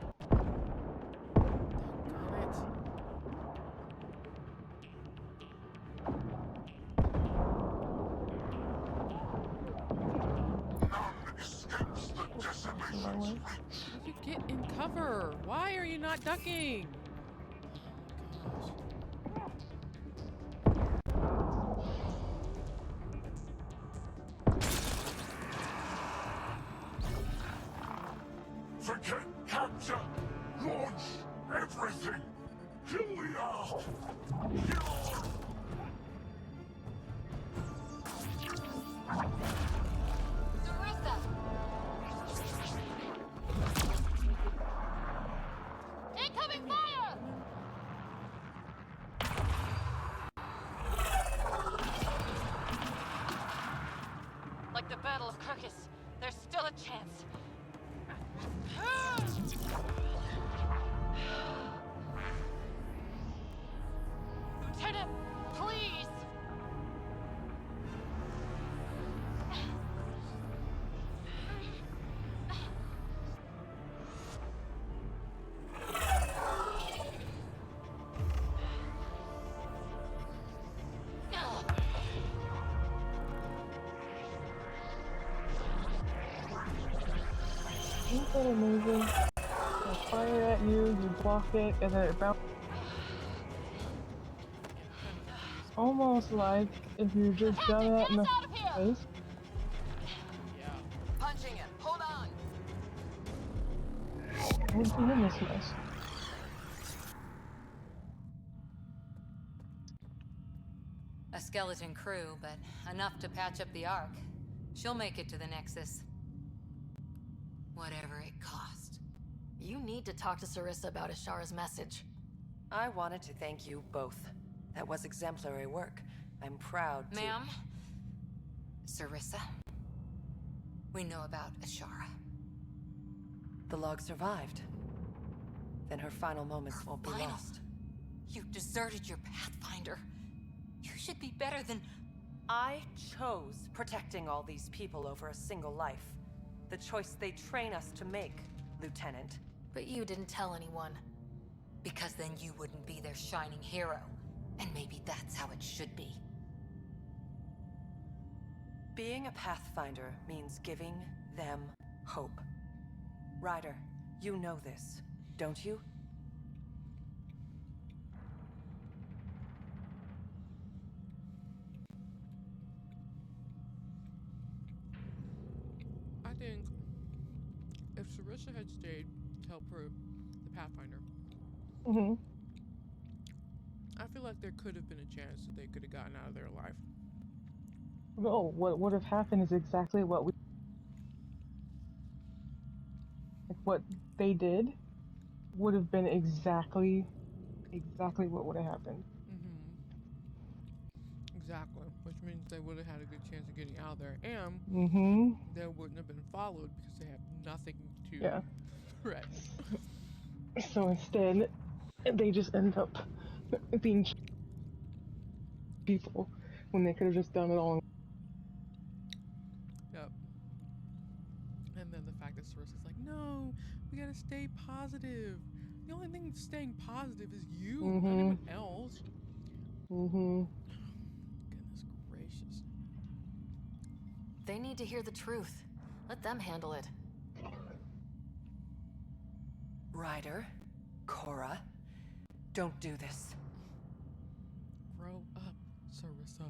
None escapes the decimation's reach! You get in cover. Why are you not ducking? Forget capture! Launch everything! Kill the Ark! Kill! Sarissa! Incoming fire! Like the Battle of Kirkus, there's still a chance. Lieutenant, please! Isn't that amazing? I fire at you, you block it, and then it bounces. It's almost like if you just shot it in the face. Punching him. Hold on. What's in this mess? A skeleton crew, but enough to patch up the Ark. She'll make it to the Nexus. Whatever it cost. You need to talk to Sarissa about Ashara's message. I wanted to thank you both. That was exemplary work. I'm proud to— Ma'am? Sarissa? We know about Ashara. The log survived. Then her final moments won't be lost. You deserted your Pathfinder. You should be better than— I chose protecting all these people over a single life. The choice they train us to make, Lieutenant. But you didn't tell anyone. Because then you wouldn't be their shining hero. And maybe that's how it should be. Being a Pathfinder means giving them hope. Ryder, you know this, don't you? I think if Sarissa had stayed to help her, the Pathfinder, I feel like there could have been a chance that they could have gotten out of there alive. No, what would have happened is exactly what they did would have been exactly what would have happened. Exactly, which means they would have had a good chance of getting out of there, and they wouldn't have been followed because they have nothing to threat. So instead, they just end up being people when they could have just done it all. Yep. And then the fact that Sarissa's like, no, we gotta stay positive. The only thing staying positive is you, not anyone else. Goodness gracious. They need to hear the truth. Let them handle it. Ryder, Cora, don't do this. Grow up, Sarissa.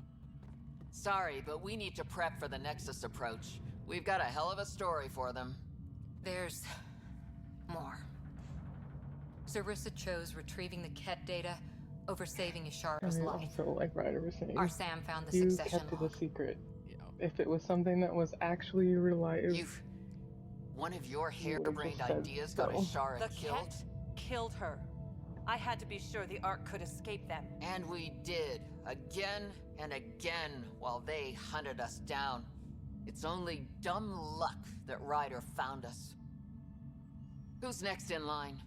Sorry, but we need to prep for the Nexus approach. We've got a hell of a story for them. There's more. Sarissa chose retrieving the Ket data over saving Ishara's life. Also, like Ryder was saying, Our Sam found the you succession kept it log. a secret. If it was something that was actually reliable, one of your harebrained ideas got Ishara killed. The Ket killed her. I had to be sure the Ark could escape them. And we did, again and again, while they hunted us down. It's only dumb luck that Ryder found us. Who's next in line?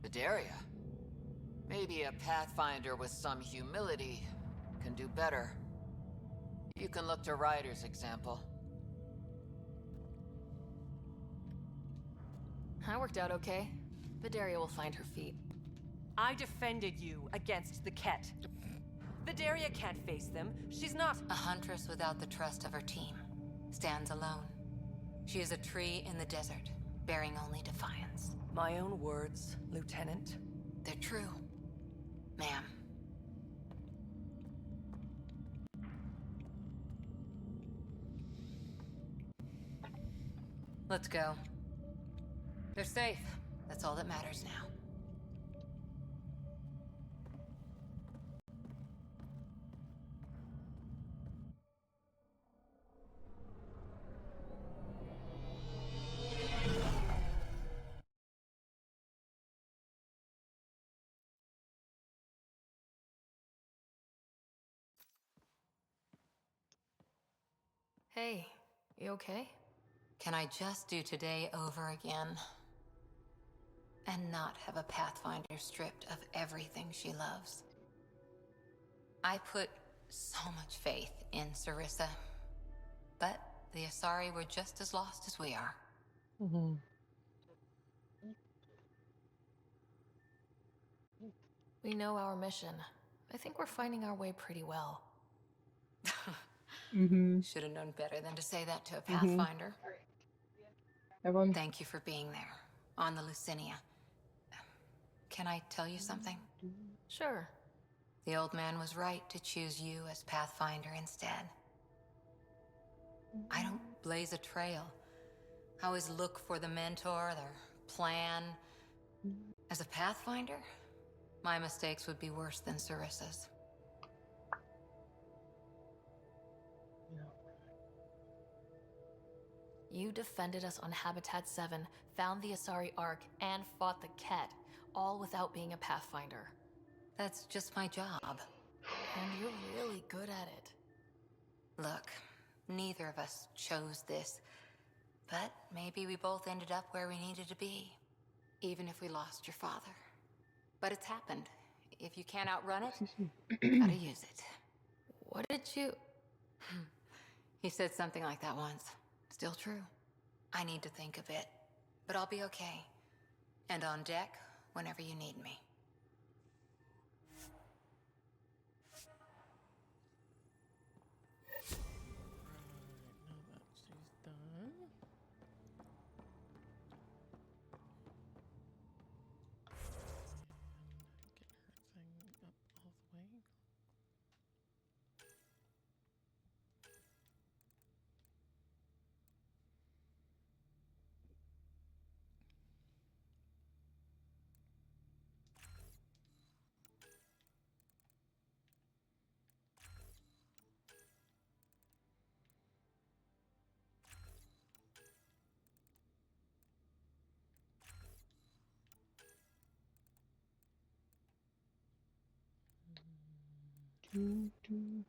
Vidaria. Maybe a Pathfinder with some humility can do better. You can look to Ryder's example. I worked out okay. Vidaria will find her feet. I defended you against the Ket. Vidaria can't face them. She's not... A huntress without the trust of her team. Stands alone. She is a tree in the desert, bearing only defiance. My own words, Lieutenant. They're true, ma'am. Let's go. They're safe. That's all that matters now. Hey, you okay? Can I just do today over again? And not have a Pathfinder stripped of everything she loves? I put so much faith in Sarissa, but the Asari were just as lost as we are. We know our mission. I think we're finding our way pretty well. Should have known better than to say that to a Pathfinder. Thank you for being there, on the Lucinia. Can I tell you something? Sure. The old man was right to choose you as Pathfinder instead. I don't blaze a trail. I always look for the mentor, their plan. As a Pathfinder, my mistakes would be worse than Sarissa's. You defended us on Habitat 7, found the Asari Ark, and fought the Ket, all without being a Pathfinder. That's just my job. And you're really good at it. Look, neither of us chose this, but maybe we both ended up where we needed to be, even if we lost your father. But it's happened. If you can't outrun it, gotta use it. What did you... He said something like that once. Still true. I need to think a bit, but I'll be okay. And on deck whenever you need me. Now that she's done. And get her thing up all the way. Do, do,